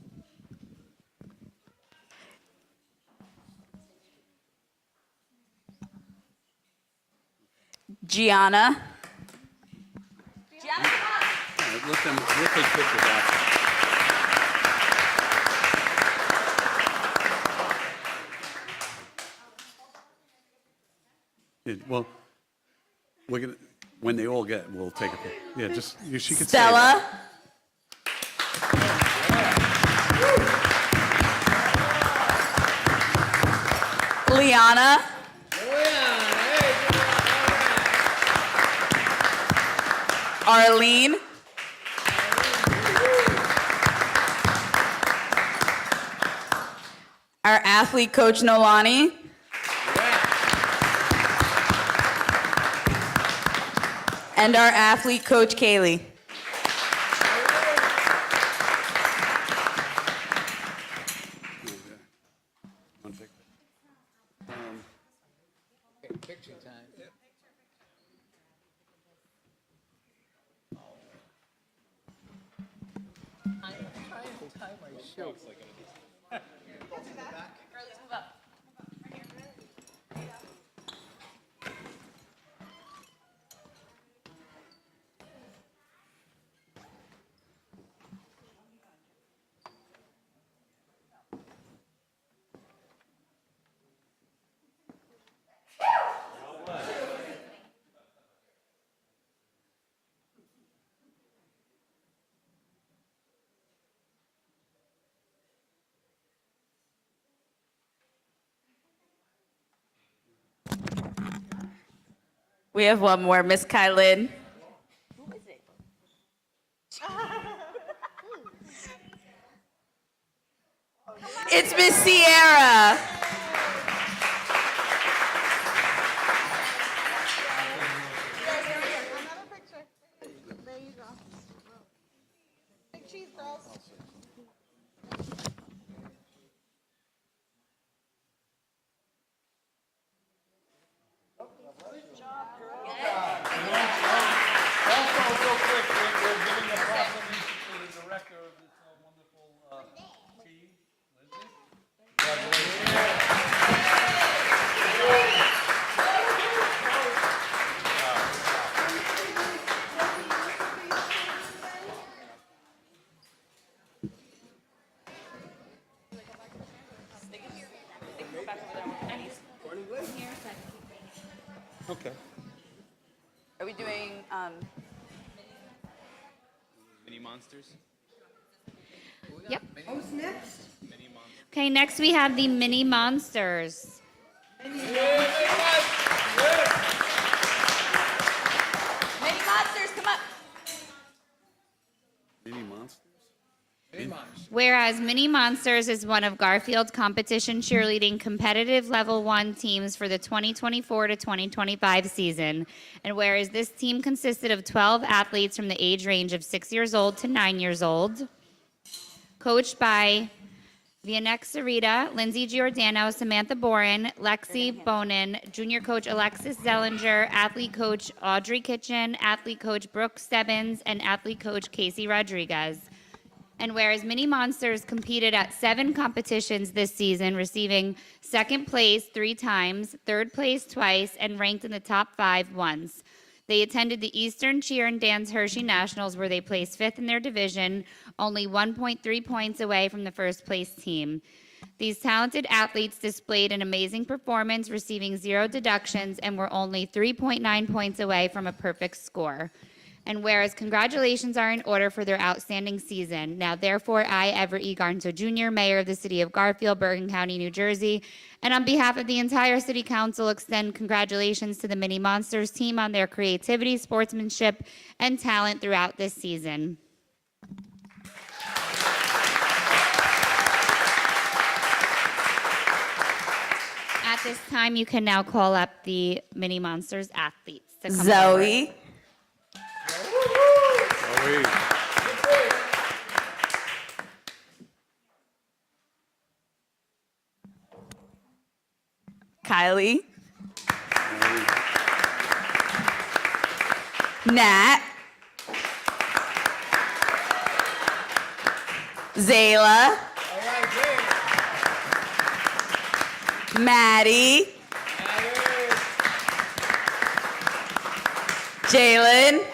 Gianna. We'll take pictures after. Yeah, well, we're gonna, when they all get, we'll take a picture. Yeah, just, she could say that. Stella. Liana. Arlene. Our athlete coach Nolani. And our athlete coach Kaylee. Picture time. I'm trying to tie my shoe. We have one more, Miss Kylin. Who is it? It's Miss Sierra. Another picture. There you go. Big cheese, girls. Also, real quick, we're giving the proclamation to the director of this wonderful team, Lindsay. Okay. Are we doing, Mini monsters? Yep. Who's next? Okay, next we have the mini monsters. mini monsters, come up. Mini monsters? Whereas Mini Monsters is one of Garfield's competition cheerleading competitive level 1 teams for the 2024 to 2025 season. And whereas this team consisted of 12 athletes from the age range of 6 years old to 9 years old, coached by Vianek Sarita, Lindsay Giordano, Samantha Boren, Lexi Bonin, junior coach Alexis Zellinger, athlete coach Audrey Kitchen, athlete coach Brooke Stebbins, and athlete coach Casey Rodriguez. And whereas Mini Monsters competed at 7 competitions this season, receiving second place 3 times, third place twice, and ranked in the top 5 once. They attended the Eastern Cheer and Dance Hershey Nationals, where they placed 5th in their division, only 1.3 points away from the first place team. These talented athletes displayed an amazing performance, receiving 0 deductions, and were only 3.9 points away from a perfect score. And whereas congratulations are in order for their outstanding season, now therefore I, Everett E. Garnso Jr., Mayor of the City of Garfield, Bergen County, New Jersey, and on behalf of the entire City Council, extend congratulations to the Mini Monsters team on their creativity, sportsmanship, and talent throughout this season. At this time, you can now call up the Mini Monsters athletes to come forward. Zoe. Kylie. Nat. Zayla. Maddie. Jalen.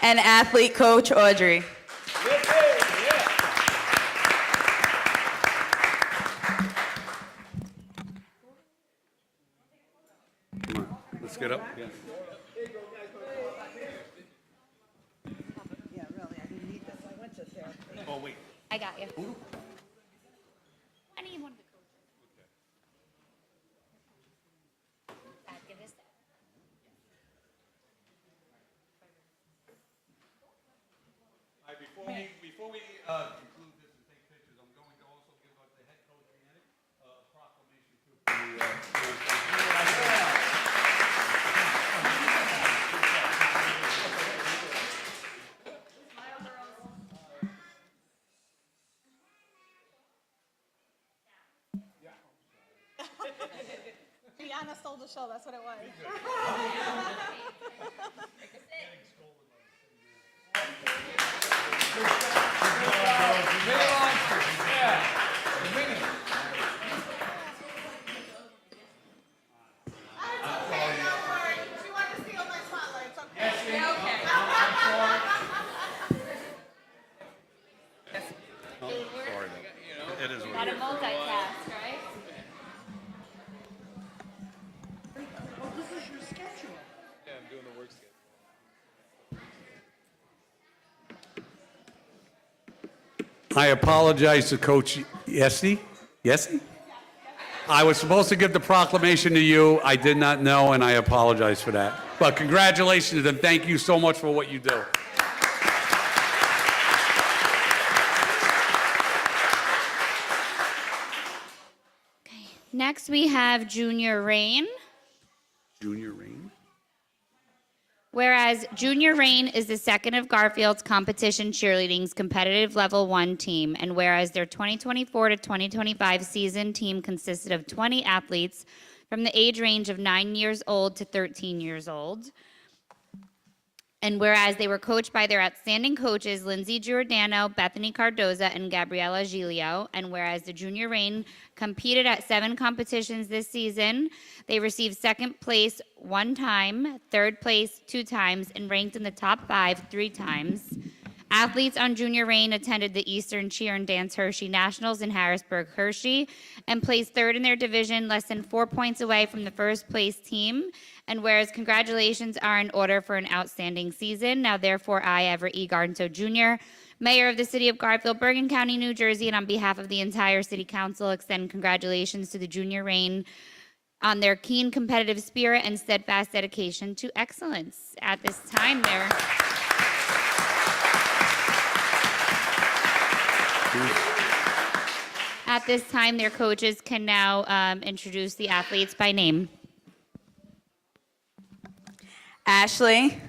And athlete coach Audrey. Come on, let's get up. Yeah. Yeah, really, I didn't need this. I went to therapy. Oh, wait. I got you. I need one of the coaches. Give this that. All right, before we conclude this and take pictures, I'm going to also give the head coach a proclamation too. Rihanna stole the show, that's what it was. She wanted to steal my spotlight, it's okay. Yeah, okay. Sorry, it is what Got to multitask, right? Well, this is your schedule. Yeah, I'm doing the work schedule. I apologize to Coach Yessie. Yessie? I was supposed to give the proclamation to you. I did not know, and I apologize for that. But congratulations, and thank you so much for what you do. Next, we have Junior Rain. Junior Rain. Whereas Junior Rain is the second of Garfield's competition cheerleading's competitive level 1 team, and whereas their 2024 to 2025 season team consisted of 20 athletes from the age range of 9 years old to 13 years old, and whereas they were coached by their outstanding coaches, Lindsay Giordano, Bethany Cardoza, and Gabriela Giglio, and whereas the Junior Rain competed at 7 competitions this season, they received second place 1 time, third place 2 times, and ranked in the top 5 3 times. Athletes on Junior Reign attended the Eastern Cheer and Dance Hershey Nationals in Harrisburg, Hershey, and placed third in their division, less than 4 points away from the first place team. And whereas congratulations are in order for an outstanding season, now therefore I, Everett E. Garnso Jr., Mayor of the City of Garfield, Bergen County, New Jersey, and on behalf of the entire City Council, extend congratulations to the Junior Reign on their keen competitive spirit and steadfast dedication to excellence. At this time, their coaches can now introduce the athletes by name. Ashley.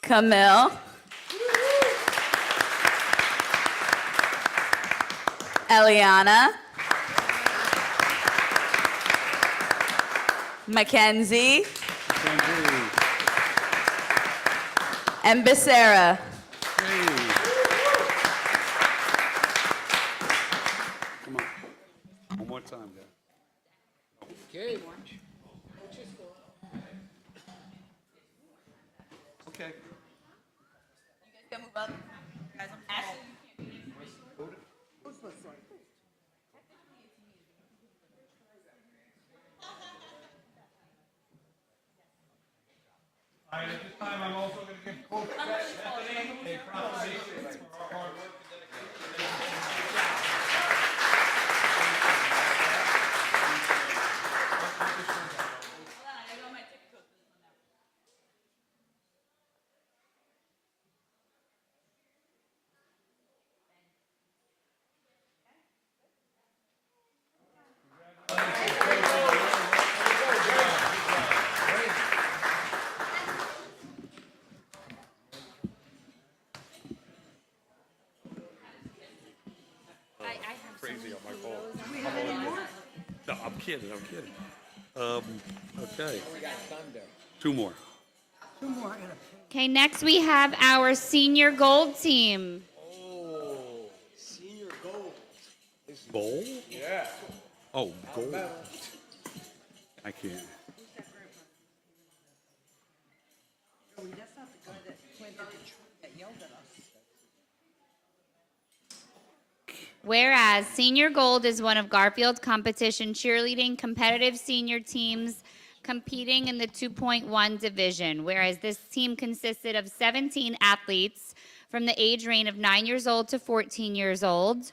Camille. Eliana. Mackenzie. And Becerra. Come on. One more time, guys. Okay. Okay. All right, at this time, I'm also going to give Coach Bethany a proclamation for our hard work and dedication. Crazy on my phone. No, I'm kidding. Okay. Two more. Okay, next we have our senior gold team. Senior gold. Gold? Yeah. Oh, gold. I can't. That's not the guy that planted the tree that yelled at us. Whereas Senior Gold is one of Garfield's competition cheerleading competitive senior teams competing in the 2.1 division, whereas this team consisted of 17 athletes from the age range of 9 years old to 14 years old,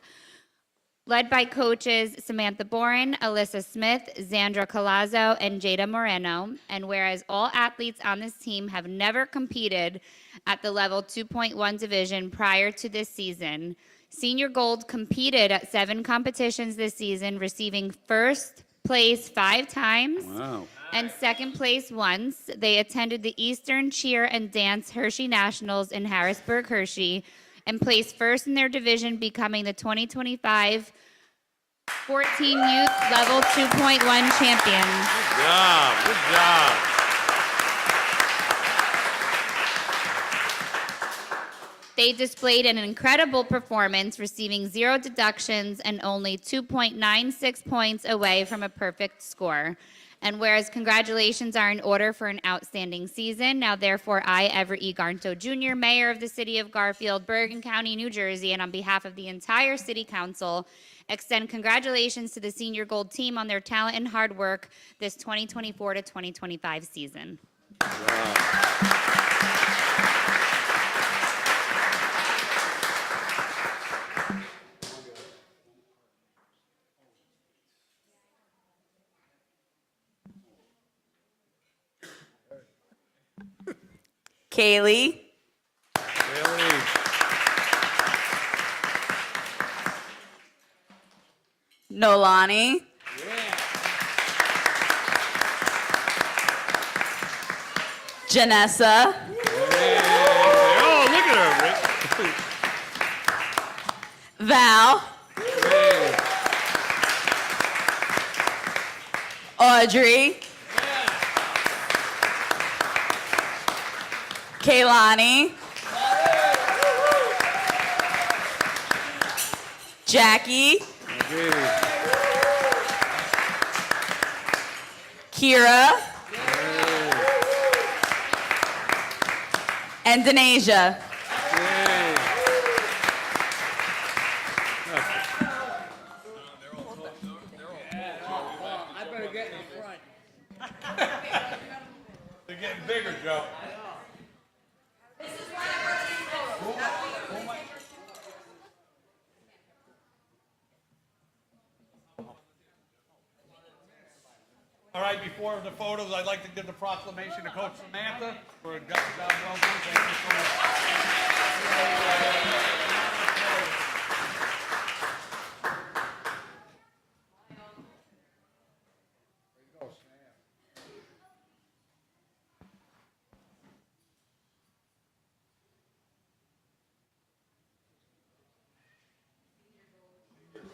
led by coaches Samantha Boren, Alyssa Smith, Zandra Colazzo, and Jada Moreno. And whereas all athletes on this team have never competed at the level 2.1 division prior to this season, Senior Gold competed at 7 competitions this season, receiving first place 5 times Wow. and second place once. They attended the Eastern Cheer and Dance Hershey Nationals in Harrisburg, Hershey, and placed first in their division, becoming the 2025 14 Youth Level 2.1 champions. Good job. They displayed an incredible performance, receiving 0 deductions and only 2.96 points away from a perfect score. And whereas congratulations are in order for an outstanding season, now therefore I, Everett E. Garnso Jr., Mayor of the City of Garfield, Bergen County, New Jersey, and on behalf of the entire City Council, extend congratulations to the Senior Gold team on their talent and hard work this 2024 to 2025 season. Kaylee. Nolani. Janessa. Oh, look at her, Rick. Val. Audrey. Kaylani. Jackie. Kira, and Denasia. I better get in the front. They're getting bigger, Joe. All right, before the photos, I'd like to give the proclamation to Coach Samantha for a job well done. Thank you so much.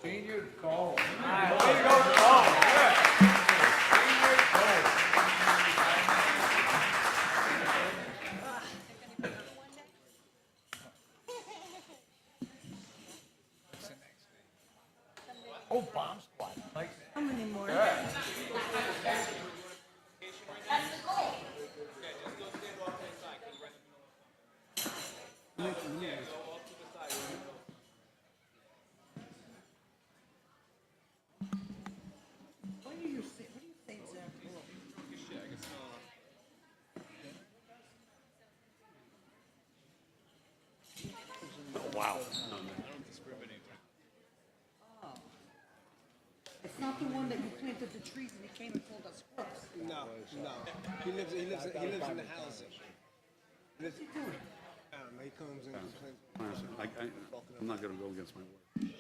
Senior goal. Oh, bomb squad. Like How many more? What do you say, Zach? Wow. It's not the one that you planted the trees and he came and pulled us crooks. No. He lives in the house. I don't know, he comes and complains. Honestly, I'm not going to go against my word.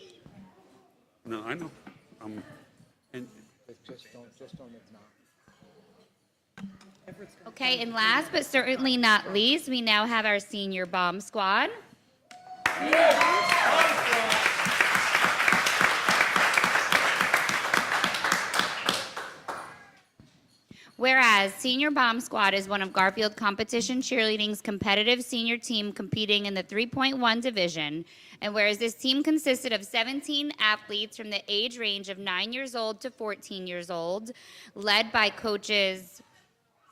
No, I know. And just don't ignore. Okay, and last but certainly not least, we now have our senior bomb squad. Whereas Senior Bomb Squad is one of Garfield Competition Cheerleading's competitive senior team competing in the 3.1 division, and whereas this team consisted of 17 athletes from the age range of 9 years old to 14 years old, led by coaches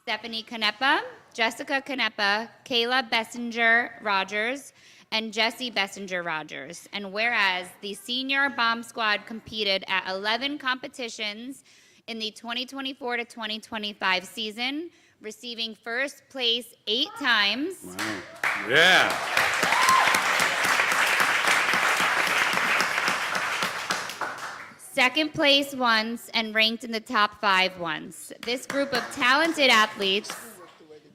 Stephanie Canepa, Jessica Canepa, Kayla Bessinger-Rogers, and Jesse Bessinger-Rogers. And whereas the Senior Bomb Squad competed at 11 competitions in the 2024 to 2025 season, receiving first place 8 times. wow. Yeah. Second place once, and ranked in the top 5 once. This group of talented athletes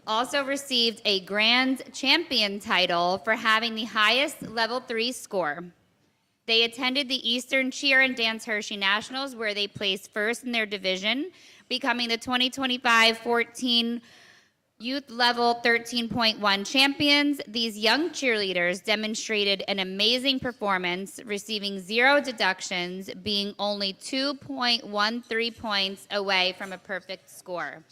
also received a grand champion title for having the highest level 3 score. They attended the Eastern Cheer and Dance Hershey Nationals, where they placed first in their division, becoming the 2025-14 Youth Level 13.1 champions. These young cheerleaders demonstrated an amazing performance, receiving 0 deductions, being only 2.13 points away from a perfect score.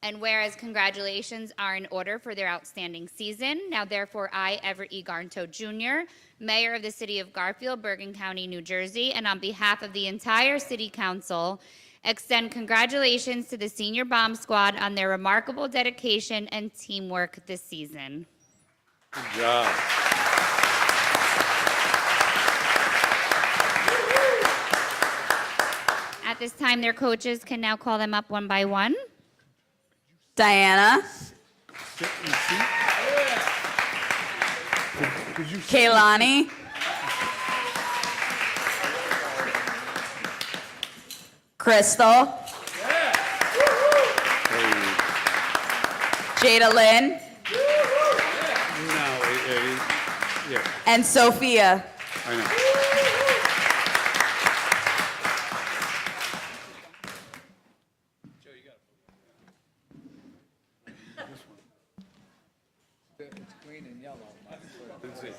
And whereas congratulations are in order for their outstanding season, now therefore I, Everett E. Garnto Jr., Mayor of the City of Garfield, Bergen County, New Jersey, and on behalf of the entire City Council, extend congratulations to the Senior Bomb Squad on their remarkable dedication and teamwork this season. Good job. At this time, their coaches can now call them up one by one. Diana, Sit in the seat. Could you Kaylani, Crystal, Jada Lynn, yeah, and Sophia. I know. It's green and yellow. Let's see.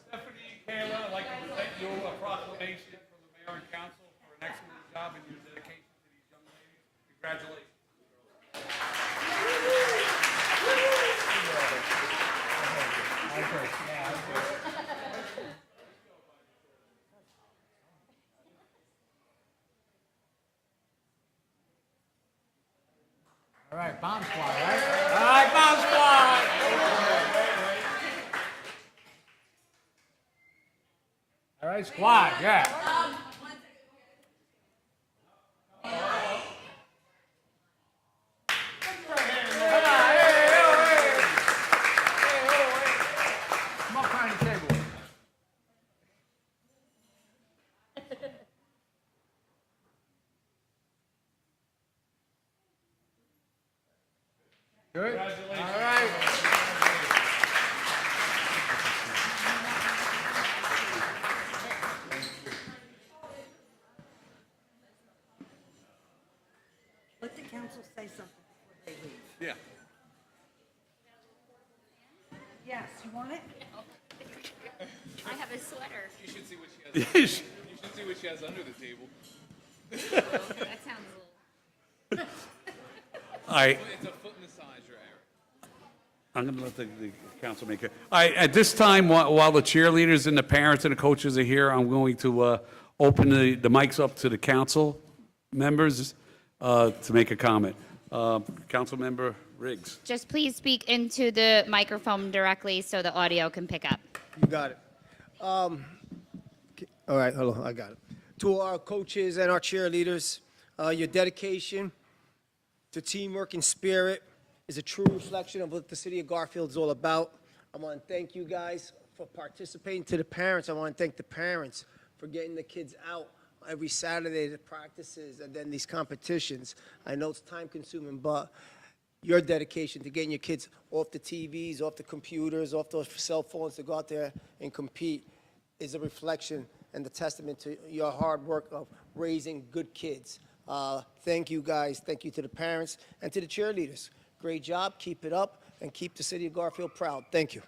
Stephanie, Kayla, I'd like to present you a proclamation from the mayor and council for an excellent job in your dedication to these young ladies. Congratulations. Okay, yeah, All right, bomb squad, right? All right, bomb squad. All right, squad, yeah. Come up behind the table. Good? All right. Let the council say something before they leave. Yeah. Yes, you want it? I have a sweater. You should see what she has. You should see what she has under the table. That sounds a little. All right, It's a foot massager, Eric. I'm going to let the council make it. All right, at this time, while the cheerleaders and the parents and the coaches are here, I'm going to open the mics up to the council members to make a comment. Councilmember Riggs. Just please speak into the microphone directly so the audio can pick up. You got it. All right, hold on, I got it. To our coaches and our cheerleaders, your dedication to teamwork and spirit is a true reflection of what the city of Garfield is all about. I want to thank you guys for participating. To the parents, I want to thank the parents for getting the kids out every Saturday to practices and then these competitions. I know it's time consuming, but your dedication to getting your kids off the TVs, off the computers, off those cell phones to go out there and compete is a reflection and the testament to your hard work of raising good kids. Thank you guys. Thank you to the parents and to the cheerleaders. Great job. Keep it up and keep the city of Garfield proud. Thank you.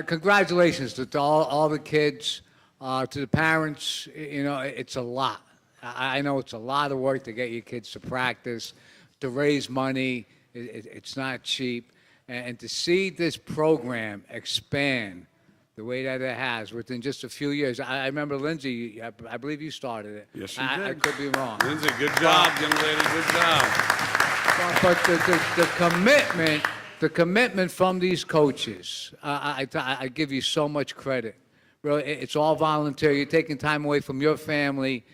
Congratulations to all the kids, to the parents. You know, it's a lot. I know it's a lot of work to get your kids to practice, to raise money. It's not cheap. And to see this program expand the way that it has within just a few years. I remember Lindsay, I believe you started it. Yes, she I did. could be wrong. Lindsay, good job, young lady, good job. But the commitment from these coaches, I give you so much credit. Really, it's all volunteer. You're taking time away from your family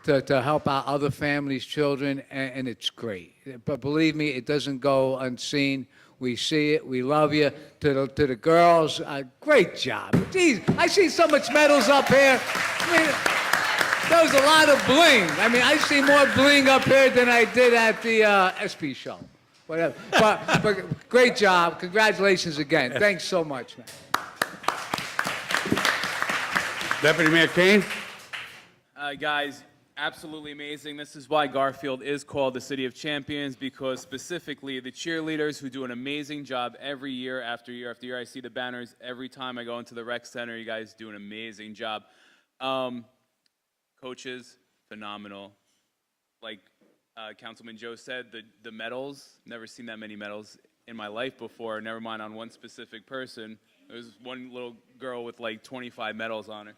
to help out other families' children, and it's great. But believe me, it doesn't go unseen. We see it. We love you. To the girls, great job. Geez, I see so much medals up here. I mean, there was a lot of bling. I mean, I see more bling up here than I did at the SP show. Whatever. But great job. Congratulations again. Thanks so much, man. Deputy Mayor Kane? Guys, absolutely amazing. This is why Garfield is called the City of Champions, because specifically the cheerleaders who do an amazing job every year after year after year. I see the banners every time I go into the rec center. You guys do an amazing job. Coaches, phenomenal. Like Councilman Joe said, the medals, never seen that many medals in my life before, never mind on one specific person. There was one little girl with like 25 medals on her.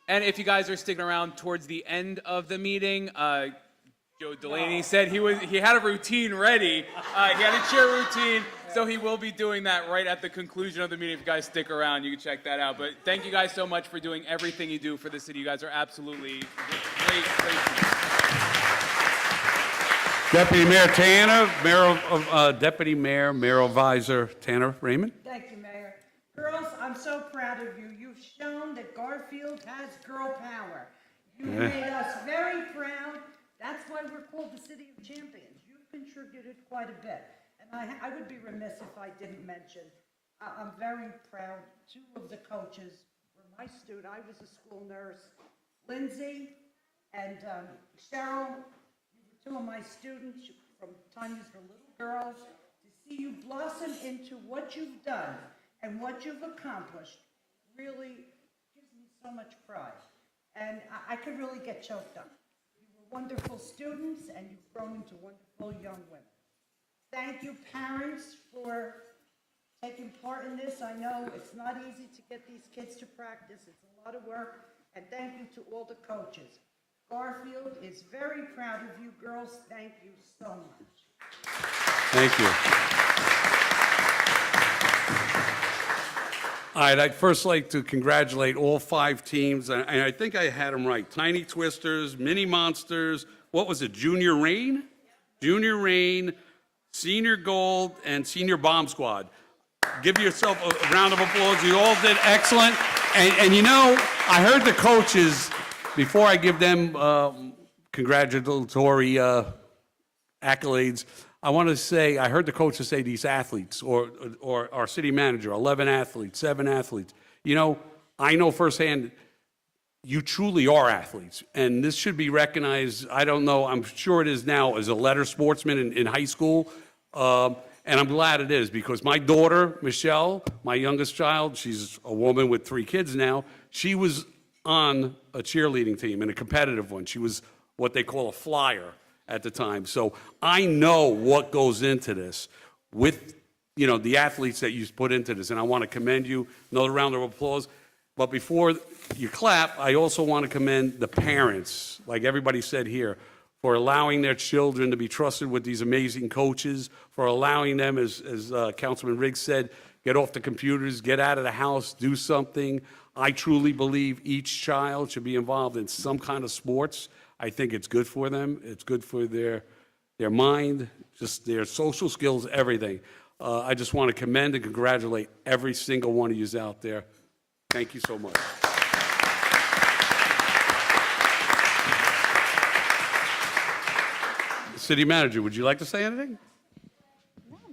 And if you guys are sticking around towards the end of the meeting, Joe Delaney said he had a routine ready. He had a cheer routine, so he will be doing that right at the conclusion of the meeting. If you guys stick around, you can check that out. But thank you guys so much for doing everything you do for the city. You guys are absolutely great people. Deputy Mayor Tanner, Deputy Mayor, Mayor Advisor Tanner Raymond. Thank you, Mayor. Girls, I'm so proud of you. You've shown that Garfield has girl power. You made us very proud. That's why we're called the City of Champions. You've contributed quite a bit. And I would be remiss if I didn't mention, I'm very proud. Two of the coaches were my student. I was a school nurse. Lindsay and Cheryl, you were two of my students from the time you were little girls. To see you blossom into what you've done and what you've accomplished really gives me so much pride. And I could really get choked up. You were wonderful students, and you've grown into wonderful young women. Thank you, parents, for taking part in this. I know it's not easy to get these kids to practice. It's a a lot of work, and thank you to all the coaches. Garfield is very proud of you girls. Thank you so much. Thank you. All right, I'd first like to congratulate all 5 teams, and I think I had them right. Tiny Twisters, Mini Monsters, what was it, Junior Rain? Junior Rain, Senior Gold, and Senior Bomb Squad. Give yourself a round of applause. You all did excellent. And you know, I heard the coaches, before I give them congratulatory accolades, I want to say, I heard the coaches say these athletes, or our city manager, 11 athletes, 7 athletes. You know, I know firsthand, you truly are athletes, and this should be recognized, I don't know, I'm sure it is now, as a letter sportsman in high school, and I'm glad it is, because my daughter, Michelle, my youngest child, she's a woman with 3 kids now, she was on a cheerleading team, and a competitive one. She was what they call a flyer at the time. So I know what goes into this with, you know, the athletes that you put into this, and I want to commend you. Another round of applause. But before you clap, I also want to commend the parents, like everybody said here, for allowing their children to be trusted with these amazing coaches, for allowing them, as Councilman Riggs said, get off the computers, get out of the house, do something. I truly believe each child should be involved in some kind of sports. I think it's good for them. It's good for their mind, just their social skills, everything. I just want to commend and congratulate every single one of you out there. Thank you so much. City Manager, would you like to say anything?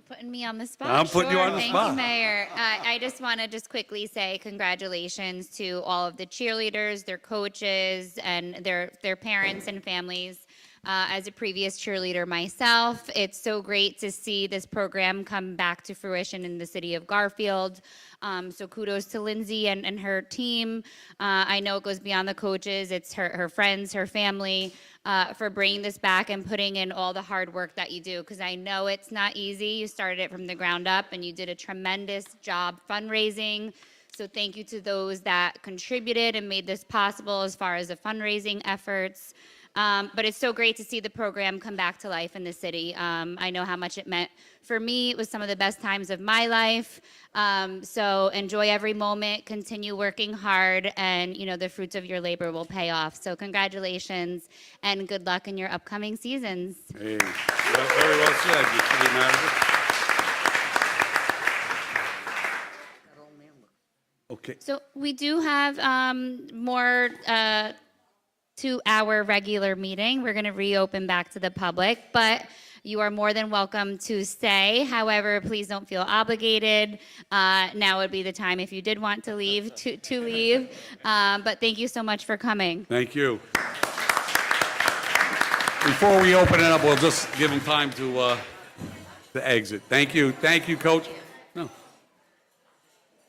Putting me on the spot. I'm putting you on the Thank spot. you, Mayor. I just want to just quickly say congratulations to all of the cheerleaders, their coaches, and their parents and families. As a previous cheerleader myself, it's so great to see this program come back to fruition in the city of Garfield. So kudos to Lindsay and her team. I know it goes beyond the coaches. It's her friends, her family, for bringing this back and putting in all the hard work that you do, because I know it's not easy. You started it from the ground up, and you did a tremendous job fundraising. So thank you to those that contributed and made this possible as far as the fundraising efforts. But it's so great to see the program come back to life in the city. I know how much it meant for me. It was some of the best times of my life. So enjoy every moment, continue working hard, and you know the fruits of your labor will pay off. So congratulations and good luck in your upcoming seasons. Hey, very well said, you City Manager. Okay. So we do have more to our regular meeting. We're going to reopen back to the public, but you are more than welcome to stay. However, please don't feel obligated. Now would be the time if you did want to leave, to leave. But thank you so much for coming. Thank you. Before we open it up, we'll just give them time to exit. Thank you, Coach. No.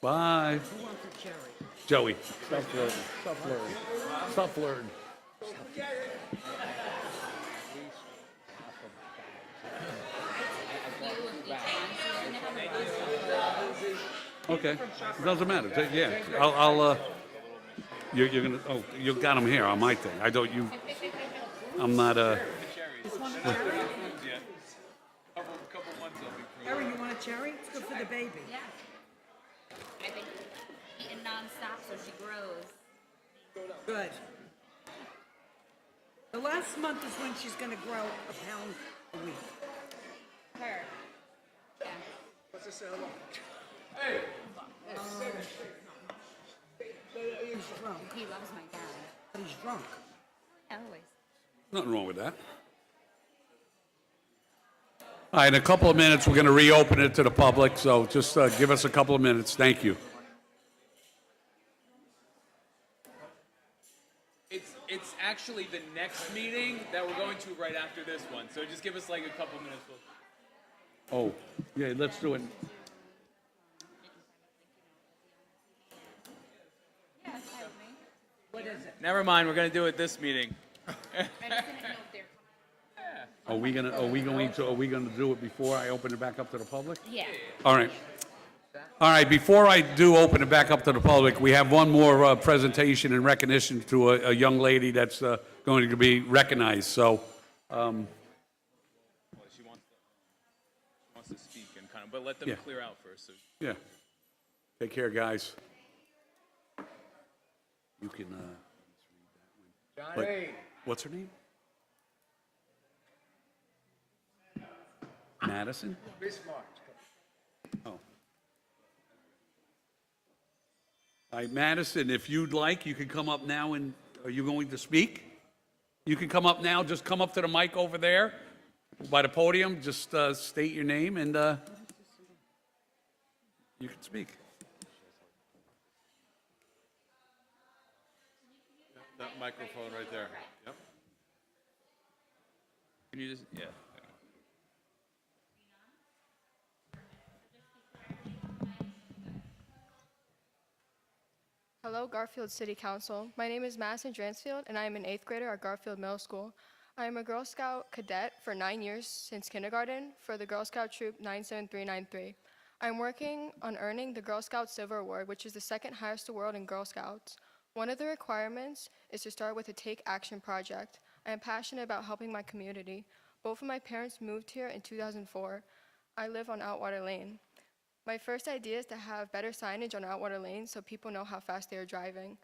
Bye. Joey. Stop flirting. Stop flirting. Stop flirting. Okay, it doesn't matter. Yeah, you're gonna. Oh, you got them here on my thing. I don't. I'm not Harry, you want a cherry? It's good for the baby. Yeah. I've been eating nonstop so she grows. Good. The last month is when she's gonna grow a pound a week. Her. Yeah. He's drunk. He loves my dad. But he's drunk. Always. nothing wrong with that. All right, in a couple of minutes, we're going to reopen it to the public, so just give us a couple of minutes. Thank you. It's actually the next meeting that we're going to right after this one, so just give us like a couple minutes. Oh, yeah, let's do it. What is it? Never mind, we're going to do it this meeting. Are we going to do it before I open it back up to the public? Yeah. All right. All right, before I do open it back up to the public, we have one more presentation in recognition to a young lady that's going to be recognized. So, Well, she wants to speak and kind of, but let them Yeah. clear out first. So. yeah, take care, guys. You can. Johnny. What's her name? Madison? Bismarck. Oh. All right, Madison, if you'd like, you can come up now and, are you going to speak? You can come up now, just come up to the mic over there by the podium, just state your name and you can speak. That microphone right there. Yep. Can you just, yeah. Hello, Garfield City Council. My name is Madison Dransfield, and I am an 8th grader at Garfield Middle School. I am a Girl Scout cadet for 9 years since kindergarten for the Girl Scout Troop 97393. I am working on earning the Girl Scout Silver Award, which is the second highest award in Girl Scouts. One of the requirements is to start with a Take Action project. I am passionate about helping my community. Both of my parents moved here in 2004. I live on Outwater Lane. My first idea is to have better signage on Outwater Lane so people know how fast they are driving.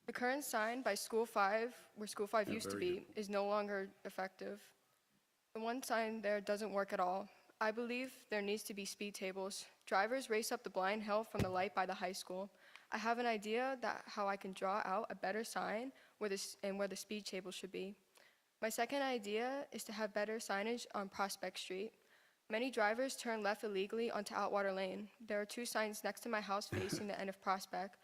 The current sign by School 5, where School 5 used to be, is no longer effective. The one sign there doesn't work at all. I believe there needs to be speed tables. Drivers race up the blind hill from the light by the high school. I have an idea that how I can draw out a better sign where the speed table should be. My second idea is to have better signage on Prospect Street. Many drivers turn left illegally onto Outwater Lane. There are 2 signs next to my house facing the end of Prospect.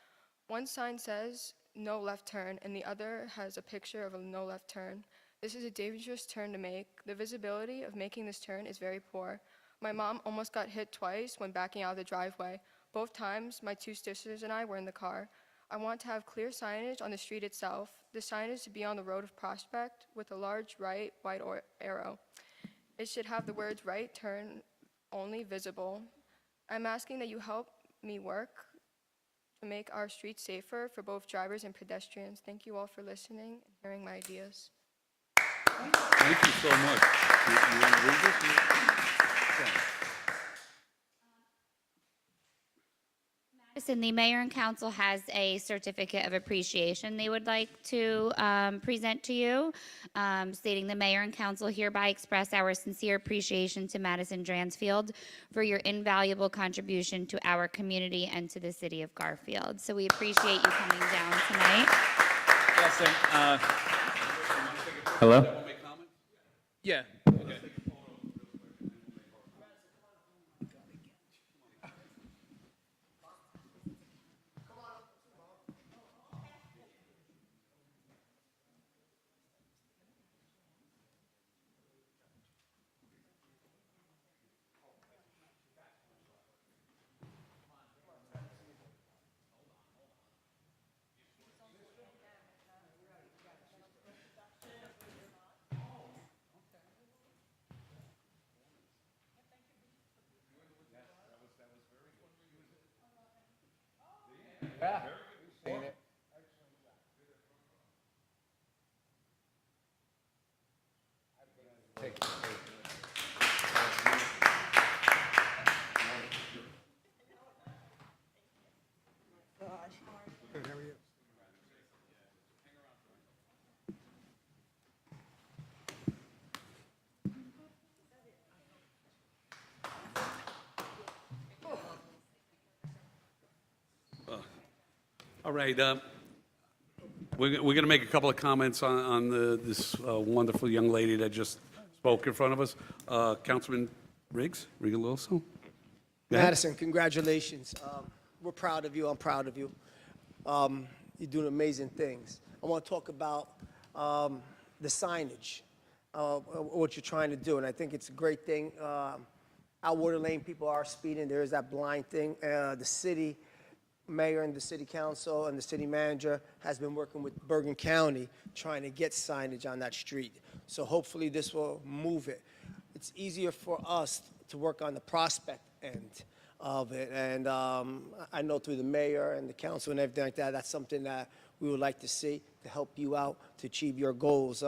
One sign says no left turn, and the other has a picture of a no left turn. This is a dangerous turn to make. The visibility of making this turn is very poor. My mom almost got hit twice when backing out of the driveway. Both times, my 2 sisters and I were in the car. I want to have clear signage on the street itself. The sign is to be on the road of Prospect with a large right white arrow. It should have the words right turn only visible. I'm asking that you help me work to make our streets safer for both drivers and pedestrians. Thank you all for listening and hearing my ideas. Thank you so much. You want to read this? Okay. Madison, the mayor and council has a certificate of appreciation they would like to present to you, stating the mayor and council hereby express our sincere appreciation to Madison Dransfield for your invaluable contribution to our community and to the city of Garfield. So we appreciate you coming down tonight. Yes, and, hello? Yeah. Okay. Yeah. Seen it. Take it. All right, we're going to make a couple of comments on this wonderful young lady that just spoke in front of us. Councilman Rigoloso? Go ahead. Madison, congratulations. We're proud of you. I'm proud of you. You're doing amazing things. I want to talk about the signage, what you're trying to do, and I think it's a great thing. Outwater Lane, people are speeding. There is that blind thing. The city mayor and the city council and the city manager has been working with Bergen County trying to get signage on that street. So hopefully this will move it. It's easier for us to work on the Prospect end. of it. And I know through the mayor and the council and everything like that, that's something that we would like to see to help you out to achieve your goals.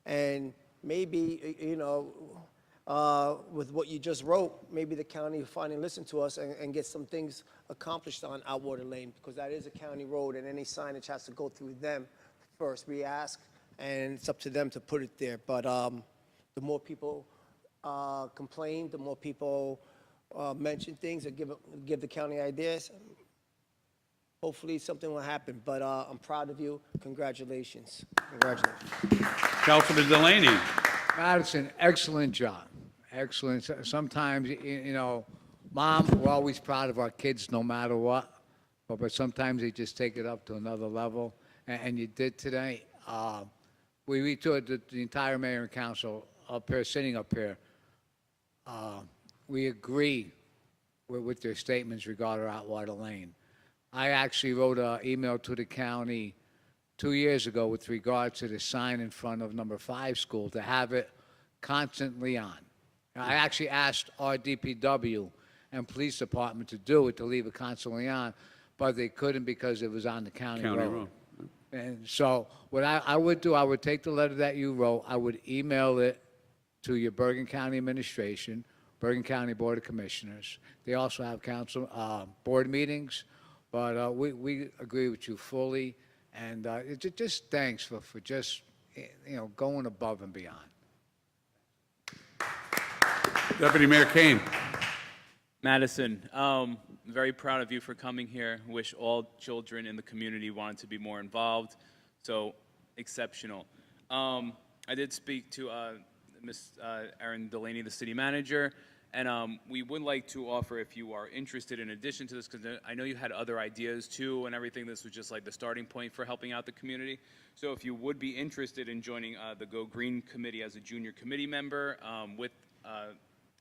And maybe, with what you just wrote, maybe the county will finally listen to us and get some things accomplished on Outwater Lane, because that is a county road and any signage has to go through them first. We ask, and it's up to them to put it there. But the more people complain, the more people mention things or give the county ideas, hopefully something will happen. But I'm proud of you. Congratulations. Congratulations. Councilman Delaney. Madison, excellent job. Excellent. Sometimes, Mom, we're always proud of our kids no matter what, but sometimes they just take it up to another level, and you did today. We toured the entire mayor and council up here, sitting up here. We agree with their statements regarding Outwater Lane. I actually wrote an email to the county 2 years ago with regards to the sign in front of number 5 school to have it constantly on. I actually asked our DPW and police department to do it, to leave it constantly on, but they couldn't because it was on the county road. And so what I would do, I would take the letter that you wrote, I would email it to your Bergen County administration, Bergen County Board of Commissioners. They also have council board meetings, but we agree with you fully. And just thanks for just, going above and beyond. Deputy Mayor Kane. Madison, very proud of you for coming here. Wish all children in the community wanted to be more involved. So exceptional. I did speak to Ms. Erin Delaney, the city manager, and we would like to offer, if you are interested, in addition to this, because I know you had other ideas too and everything. This was just like the starting point for helping out the community. So if you would be interested in joining the Go Green Committee as a junior committee member with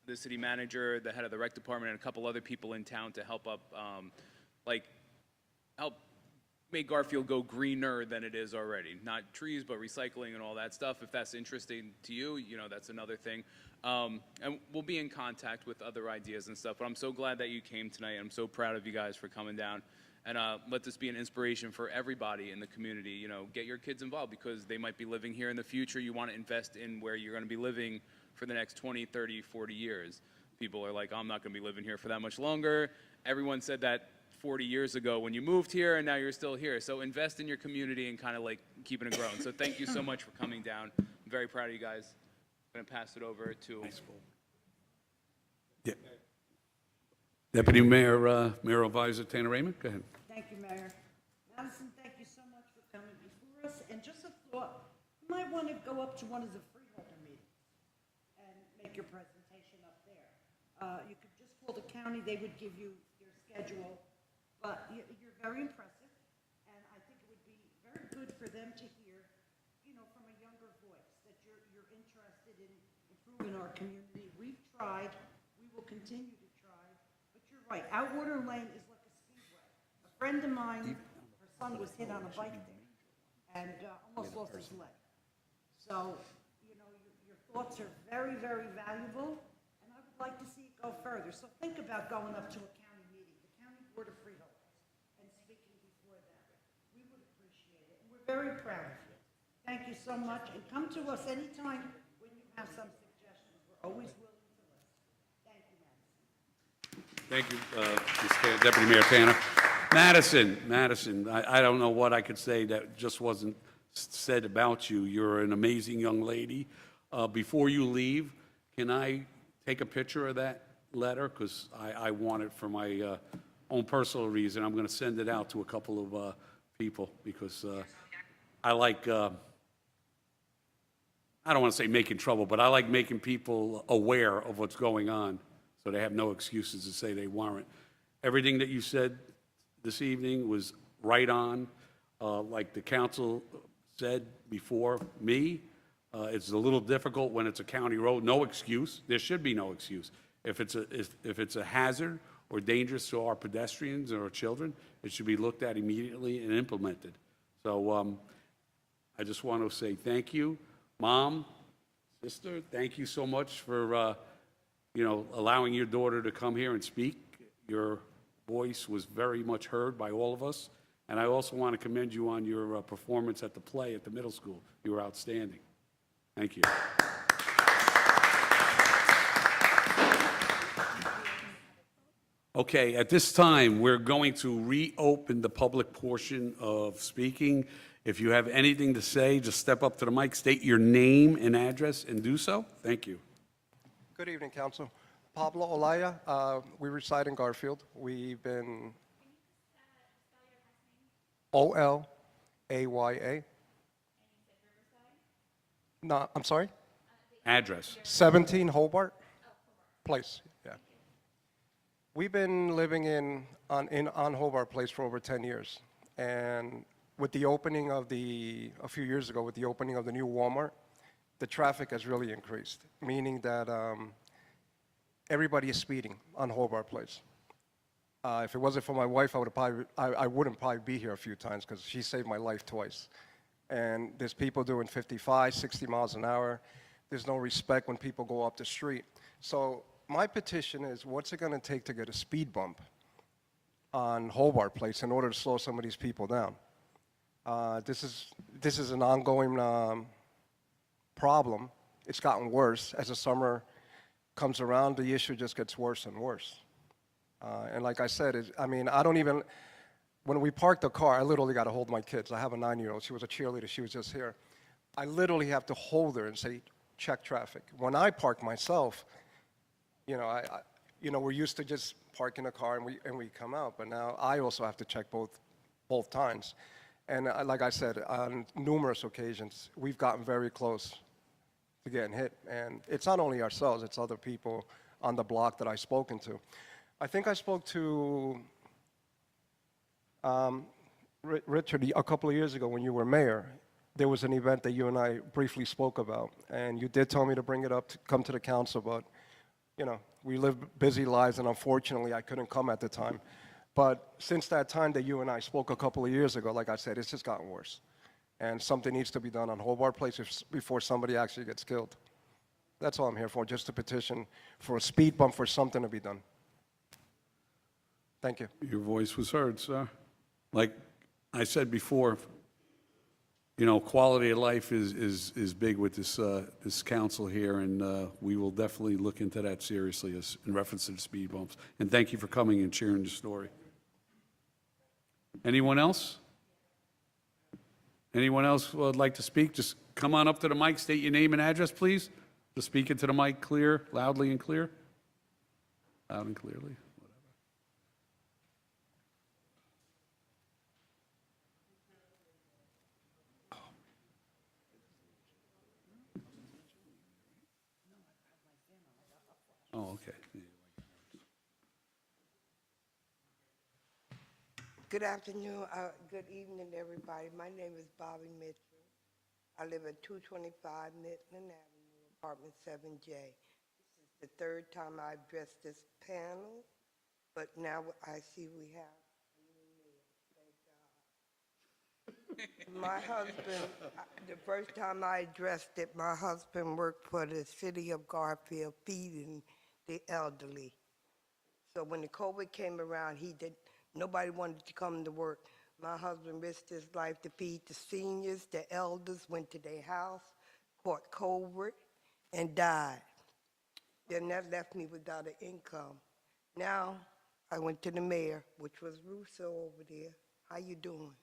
the city manager, the head of the rec department, and a couple other people in town to help up, help make Garfield go greener than it is already. Not trees, but recycling and all that stuff. If that's interesting to you, that's another thing. And we'll be in contact with other ideas and stuff. But I'm so glad that you came tonight. I'm so proud of you guys for coming down. And let this be an inspiration for everybody in the community. Get your kids involved, because they might be living here in the future. You want to invest in where you're going to be living for the next 20, 30, 40 years. People are like, I'm not going to be living here for that much longer. Everyone said that 40 years ago when you moved here, and now you're still here. So invest in your community and kind of keeping it growing. So thank you so much for coming down. I'm very proud of you guys. I'm going to pass it over to... Yeah. Deputy Mayor, Mayor Advisor Tanner Raymond, go ahead. Thank you, Mayor. Madison, thank you so much for coming before us. And just a thought, you might want to go up to one of the freeholder meetings and make your presentation up there. You could just call the county, they would give you your schedule. But you're very impressive, and I think it would be very good for them to hear, from a younger voice, that you're interested in improving our community. We've tried, we will continue to try, but you're right, Outwater Lane is like a speedway. A friend of mine, her son was hit on a bike there, and almost lost his leg. So, your thoughts are very, very valuable, and I would like to see it go further. So think about going up to a county meeting, the County Board of Freeholders, and speaking before them. We would appreciate it, and we're very proud of you. Thank you so much, and come to us anytime when you have some suggestions. We're always willing to listen. Thank you, Madison. Thank you, Mr. Deputy Mayor Tanner. Madison, I don't know what I could say that just wasn't said about you. You're an amazing young lady. Before you leave, can I take a picture of that letter? Because I want it for my own personal reason. I'm going to send it out to a couple of people, because I like, I don't want to say making trouble, but I like making people aware of what's going on, so they have no excuses to say they weren't. Everything that you said this evening was right on. Like the council said before me, it's a little difficult when it's a county road. No excuse. There should be no excuse. If it's a hazard or dangerous to our pedestrians or our children, it should be looked at immediately and implemented. So I just want to say thank you. Mom, sister, thank you so much for allowing your daughter to come here and speak Your voice was very much heard by all of us, and I also want to commend you on your performance at the play at the middle school. You were outstanding. Thank you. Okay, at this time, we're going to reopen the public portion of speaking. If you have anything to say, just step up to the mic, state your name and address, and do so. Thank you. Good evening, Council. Pablo Olaya, we reside in Garfield. We've been Olaya. No, I'm sorry? Address. 17 Hobart Place, yeah. We've been living on Hobart Place for over 10 years. And with the opening of a few years ago, with the opening of the new Walmart, the traffic has really increased, meaning that everybody is speeding on Hobart Place. If it wasn't for my wife, I wouldn't probably be here a few times because she saved my life twice. And there's people doing 55, 60 miles an hour. There's no respect when people go up the street. So my petition is, what's it going to take to get a speed bump on Hobart Place in order to slow some of these people down? This is an ongoing problem. It's gotten worse. As the summer comes around, the issue just gets worse and worse. And like I said, when we park the car, I literally got to hold my kids. I have a 9-year-old. She was a cheerleader. She was just here. I literally have to hold her and say, check traffic. When I park myself, we're used to just parking a car and we come out. But now I also have to check both times. And like I said, on numerous occasions, we've gotten very close to getting hit. And it's not only ourselves, it's other people on the block that I've spoken to. I think I spoke to Richard a couple of years ago when you were mayor. There was an event that you and I briefly spoke about. And you did tell me to bring it up, to come to the council, but we live busy lives, and unfortunately, I couldn't come at the time. But since that time that you and I spoke a couple of years ago, like I said, it's just gotten worse. And something needs to be done on Hobart Place before somebody actually gets killed. That's all I'm here for, just a petition for a speed bump, for something to be done. Thank you. Your voice was heard, sir. Like I said before, quality of life is big with this council here, and we will definitely look into that seriously in reference to the speed bumps. And thank you for coming and sharing the story. Anyone else? Anyone else who would like to speak? Just come on up to the mic, state your name and address, please. Just speak into the mic loudly and clear. Loud and clearly. Oh, okay. Good afternoon, good evening, everybody. My name is Bobby Mitchell. I live at 225 Midland Avenue, apartment 7J. This is the third time I've addressed this panel, but now I see we have a new mayor. Thank God. My husband, the first time I addressed it, my husband worked for the city of Garfield feeding the elderly. So when the COVID came around, nobody wanted to come to work. My husband risked his life to feed the seniors, the elders, went to their house, caught COVID, and died. Then that left me without an income. Now, I went to the mayor, which was Russo over there. How you doing?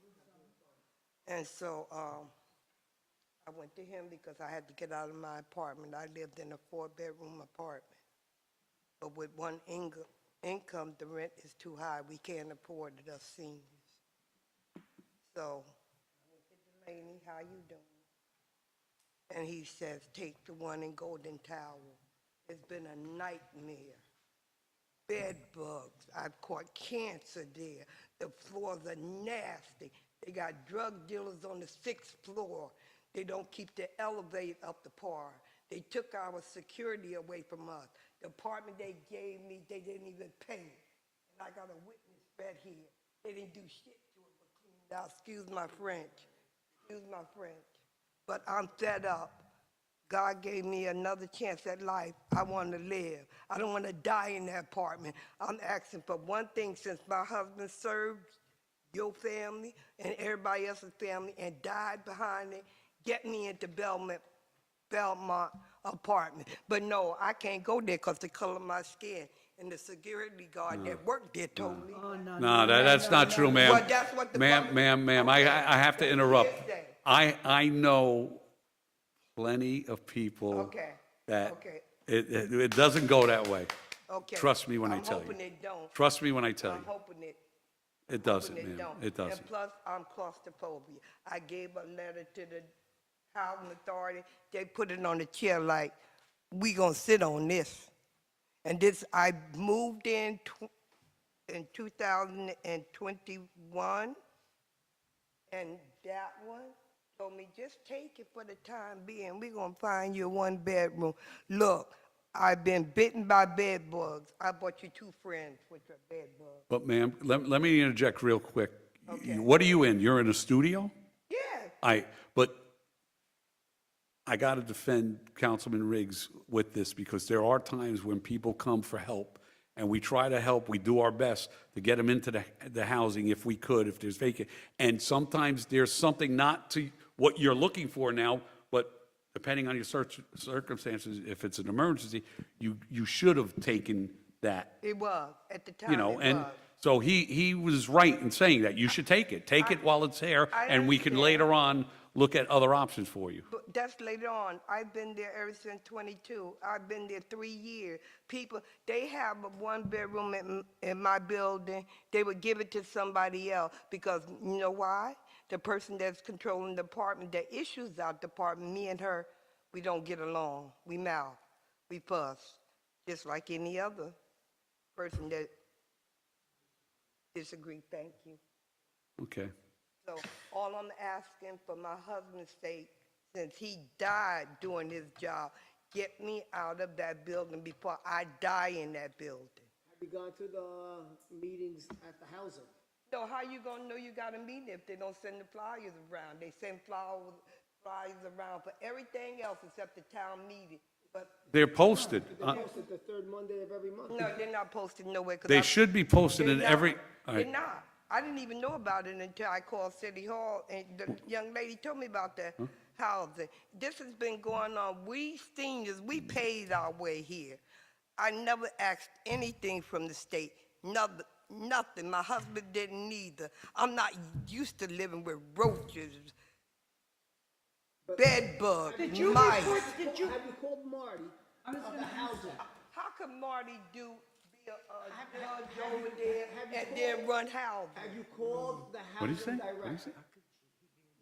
And so I went to him because I had to get out of my apartment. I lived in a 4-bedroom apartment. But with one income, the rent is too high. We can't afford it, us seniors. So I went to Delaney, how you doing? And he says, take the one in Golden Tower. It's been a nightmare. Bed bugs. I've caught cancer there. The floors are nasty. They got drug dealers on the 6th floor. They don't keep the elevator up to par. They took our security away from us. The apartment they gave me, they didn't even pay. And I got a witness right here. They didn't do shit to it but clean it out. Excuse my French. Excuse my French. But I'm fed up. God gave me another chance at life. I want to live. I don't want to die in that apartment. I'm asking for one thing since my husband served your family and everybody else's family and died behind it. Get me into Belmont apartment. But no, I can't go there because the color of my skin. And the security guard that worked there told me. No, that's not true, ma'am. Well, that's what the public- Ma'am, I have to interrupt. I know plenty of people Okay, that okay. it doesn't go that way. Okay. Trust me when I tell I'm hoping you. it don't. Trust me when I tell I'm you. hoping it. It doesn't, hoping ma'am. don't. It doesn't. And plus, I'm claustrophobia. I gave a letter to the housing authority. They put it on the chair like, we gonna sit on this. And this, I moved in 2021, and that one told me, just take it for the time being. We're gonna find you a one-bedroom. Look, I've been bitten by bed bugs. I bought you 2 friends with your bed bugs. But ma'am, let me interject real quick. Okay. What are you in? You're in a studio? Yeah. But I got to defend Councilman Riggs with this because there are times when people come for help and we try to help. We do our best to get them into the housing if we could, if there's vacant. And sometimes there's something not to what you're looking for now, but depending on your circumstances, if it's an emergency, you should have taken that, It was, at the time, you know, it and was. so he was right in saying that. You should take it. Take it while it's there, I and we can understand. later on look at other options for you. But that's later on. I've been there ever since 22. I've been there 3 years. People, they have a one-bedroom in my building. They would give it to somebody else because, you know why? The person that's controlling the apartment, that issues out the apartment, me and her, we don't get along. We mouth. We fuss. Just like any other person that disagree. Thank you. Okay. So all I'm asking for my husband's sake, since he died doing his job, get me out of that building before I die in that building. Have you gone to the meetings at the housing? So how you gonna know you got a meeting if they don't send the flyers around? They send flyers around for everything else except the town meeting. But They're posted. They post it the third Monday of every month. no, they're not posted nowhere. 'Cause They should be posted in They're every. not. all They're right. not. I didn't even know about it until I called City Hall and the young lady told me about the housing. This has been going on. We seniors, we paid our way here. I never asked anything from the state. Nothing. My husband didn't either. I'm not used to living with roaches, bed bugs, Did you mice. report, did you, Have you called Marty of the housing? How can Marty be a judge over there and then run housing? Have you called the What do you say? housing What do you say? director?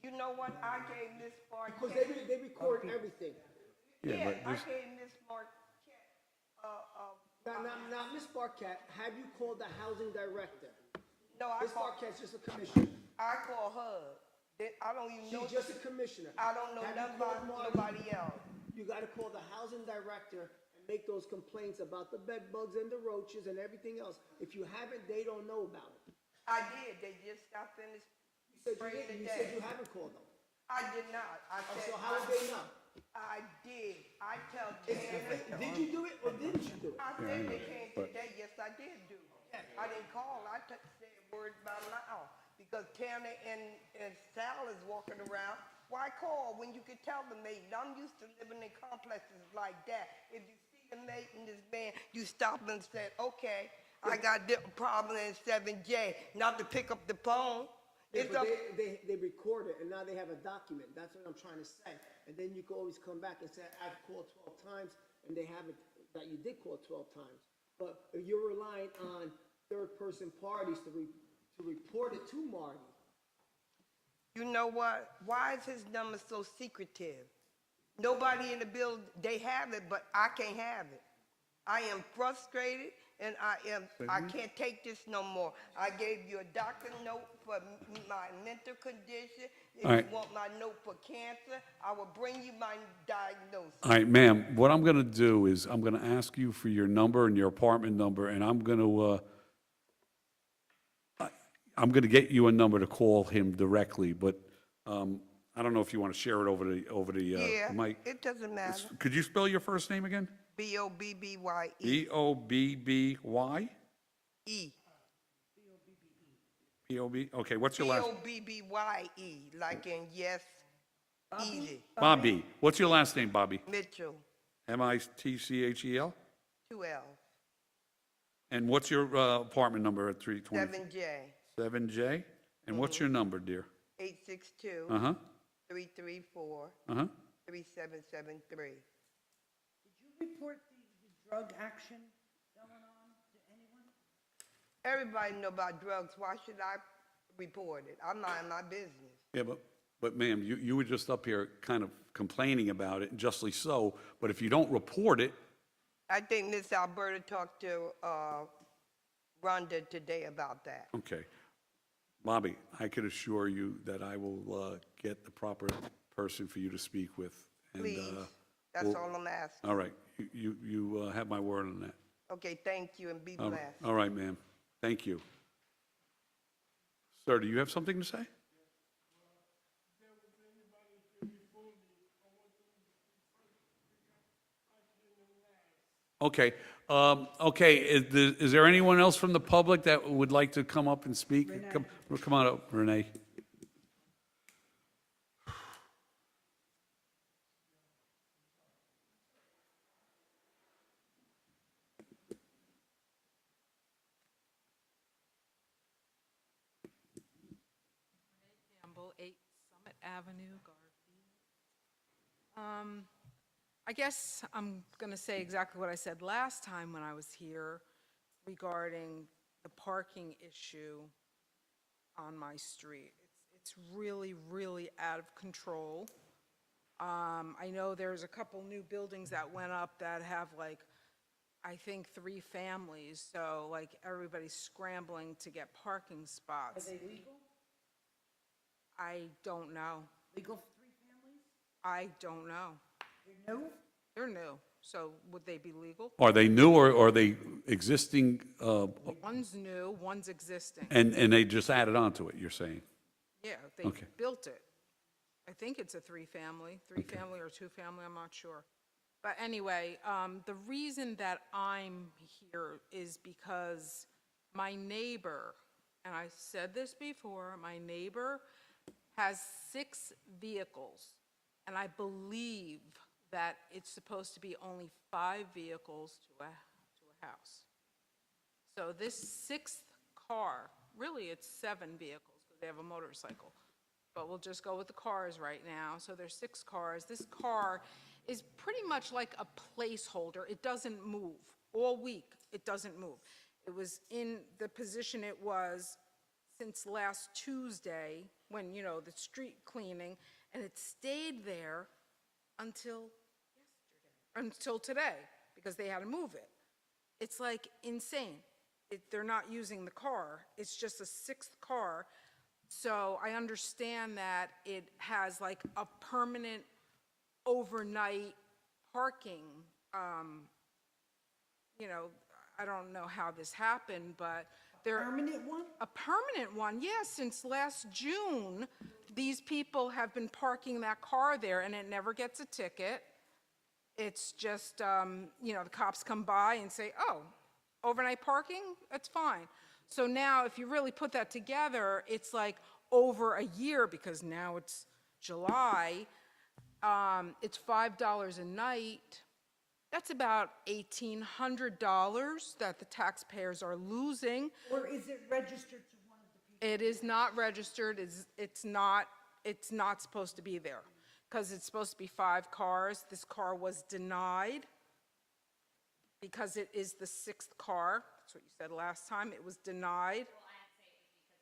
You know what? I gave Miss Because Marquette. they record everything. Yeah, but I this- gave Miss Marquette, Now, Ms. Barquette, have you called the housing director? no, I Ms. called, Barquette's just a commissioner. I call her. I don't even know. She's just a commissioner. I don't know Have you nothing called about Marty? nobody else. You gotta call the housing director and make those complaints about the bed bugs and the roaches and everything else. If you haven't, they don't know about it. I did. They just got finished You said you spraying didn't. You today. said you haven't called them. I did not. I Oh, said. so how would they know? I did. I tell Janet. Did you do it or didn't you do it? I said they came today. Yes, I did do. I didn't call. I said words by mouth because Tanner and Sal is walking around. Why call when you could tell the maiden? I'm used to living in complexes like that. If you see the maiden, this man, you stop and said, okay, I got this problem in 7J, not to pick up the phone. Yeah, It's but up. they record it and now they have a document. That's what I'm trying to say. And then you can always come back and say, I've called 12 times and they have it that you did call 12 times. But you're relying on third-person parties to report it to Marty. You know what? Why is his number so secretive? Nobody in the building, they have it, but I can't have it. I am frustrated and I can't take this no more. I gave you a doctor note for my mental condition. If All right. you want my note for cancer, I will bring you my diagnosis. All right, ma'am, what I'm going to do is I'm going to ask you for your number and your apartment number, and I'm going to get you a number to call him directly, but I don't know if you want to share it over the Yeah, mic. it doesn't matter. Could you spell your first name again? Bobbbye. Bobby? E. P-O-B, okay, what's your last? Bobbye, like in yes, easy. Bobby. What's your last name, Bobby? Mitchell, Mitchell? 2 L, And what's your apartment number at 320? 7J, 7J? And what's your number, dear? 862 Uh-huh, 334 uh-huh. 3773. Did you report the drug action going on to anyone? Everybody know about drugs. Why should I report it? I'm not in my business. Yeah, but ma'am, you were just up here kind of complaining about it, and justly so, but if you don't report it, I think Miss Alberta talked to Rhonda today about that. okay. Bobby, I can assure you that I will get the proper person for you to speak with. And, Please, that's we'll- all I'm asking. All right, you have my word on that. Okay, thank you and be All blessed. right. All right, ma'am. Thank you. Sir, do you have something to say? Okay. Okay, is there anyone else from the public that would like to come up and speak? Come on up, Renee. Campbell, 8 Summit Avenue, Garfield. I guess I'm going to say exactly what I said last time when I was here regarding the parking issue on my street. It's really, really out of control. I know there's a couple new buildings that went up that have like, I think 3 families, so like everybody's scrambling to get parking spots. Are they legal? I don't know. Legal for 3 families? I don't know. They're new? They're new, so would they be legal? Are they new or are they existing, One's new, one's existing. and they just added on to it, you're saying? Yeah, they Okay. built it. I think it's a 3-family, 3-family or 2-family, I'm not sure. But anyway, the reason that I'm here is because my neighbor, and I said this before, my neighbor has 6 vehicles, and I believe that it's supposed to be only 5 vehicles to a house. So this 6th car, really it's 7 vehicles because they have a motorcycle, but we'll just go with the cars right now. So there's 6 cars. This car is pretty much like a placeholder. It doesn't move. All week, it doesn't move. It was in the position it was since last Tuesday when, you know, the street cleaning, and it stayed there until today because they had to move it. It's like insane. They're not using the car. It's just a 6th car. So I understand that it has like a permanent overnight parking. You know, I don't know how this happened, but Permanent one? a permanent one, yes. Since last June, these people have been parking that car there, and it never gets a ticket. It's just, you know, the cops come by and say, oh, overnight parking? That's fine. So now, if you really put that together, it's like over a year, because now it's July. It's $5 a night. That's about $1,800 that the taxpayers are losing. Or is it registered to one of the people? It is not registered. It's not supposed to be there because it's supposed to be 5 cars. This car was denied because it is the 6th car. That's what you said last time. It was denied. Well, I didn't say it was because it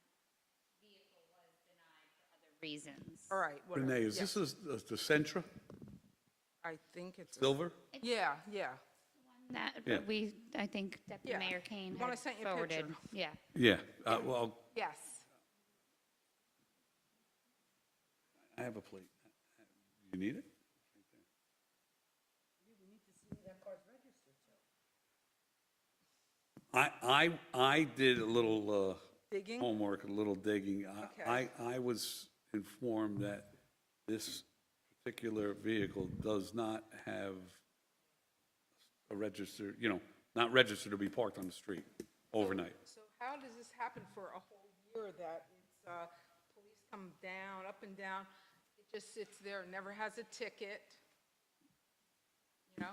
was a 6th car. I said the one vehicle was denied for other reasons. All right. Whatever. Renee, is Yes. this the Sentra I think it's. Silver? Yeah, yeah. That Yeah. I think Deputy Yeah. Mayor Kane When I had sent you a forwarded. picture. Yeah. Yeah, well, Yes. I have a plate. You need it? We need to see who that car's registered to. I did a little digging? homework, a little digging. I was informed that this particular vehicle does not have a registered, not registered to be parked on the street overnight. So how does this happen for a whole year that it's, police come down, up and down? It just sits there, never has a ticket, you know?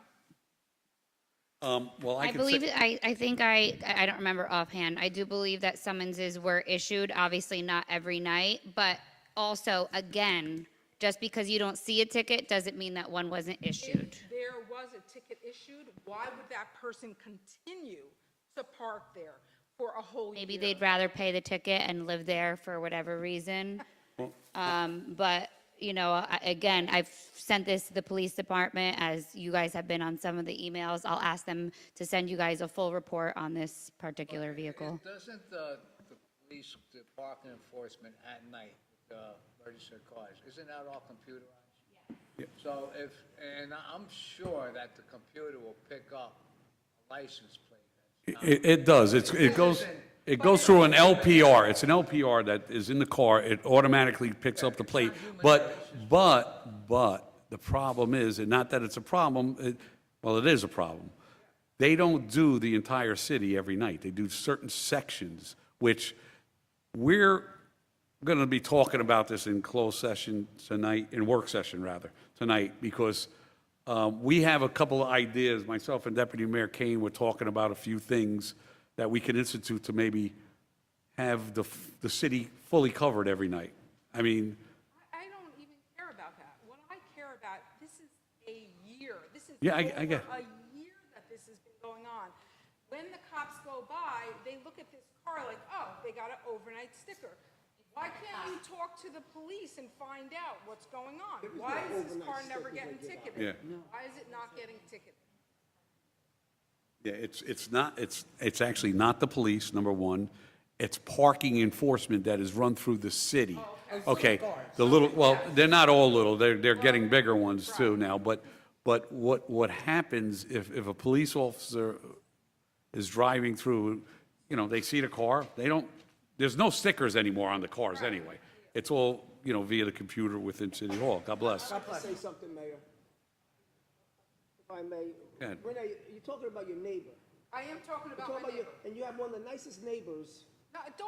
Well, I I can believe, say, I think I don't remember offhand. I do believe that summonses were issued, obviously not every night, but also, again, just because you don't see a ticket doesn't mean that one wasn't issued. If there was a ticket issued, why would that person continue to park there for a whole year? Maybe they'd rather pay the ticket and live there for whatever reason. But, again, I've sent this to the police department, as you guys have been on some of the emails. I'll ask them to send you guys a full report on this particular vehicle. Doesn't the police, the parking enforcement at night, with the registered cars, isn't that all computerized? Yeah. So and I'm sure that the computer will pick up a license plate. it does. It goes through an LPR. It's an LPR that is in the car. It automatically picks up the plate. But the problem is, and not that it's a problem, it is a problem. They don't do the entire city every night. They do certain sections, which we're going to be talking about this in closed session tonight, in work session rather, tonight, because we have a couple of ideas. Myself and Deputy Mayor Kane were talking about a few things that we can institute to maybe have the city fully covered every night. I mean, I don't even care about that. What I care about, this is a year. This is Yeah, I over get- a year that this has been going on. When the cops go by, they look at this car like, oh, they got an overnight sticker. Why can't you talk to the police and find out what's going on? Why is this car never getting ticketed? Yeah. Why is it not getting ticketed? yeah, it's actually not the police, number one. It's parking enforcement that is run through the city. Okay, they're not all little, they're getting bigger ones too now, but what happens if a police officer is driving through, they see the car, there's no stickers anymore on the cars anyway. It's all, via the computer within City Hall. God bless. I have to say something, Mayor. If I may. Go ahead. Renee, you're talking about your neighbor. I am talking You're about talking my about neighbor. and you have one of the nicest neighbors. No, you know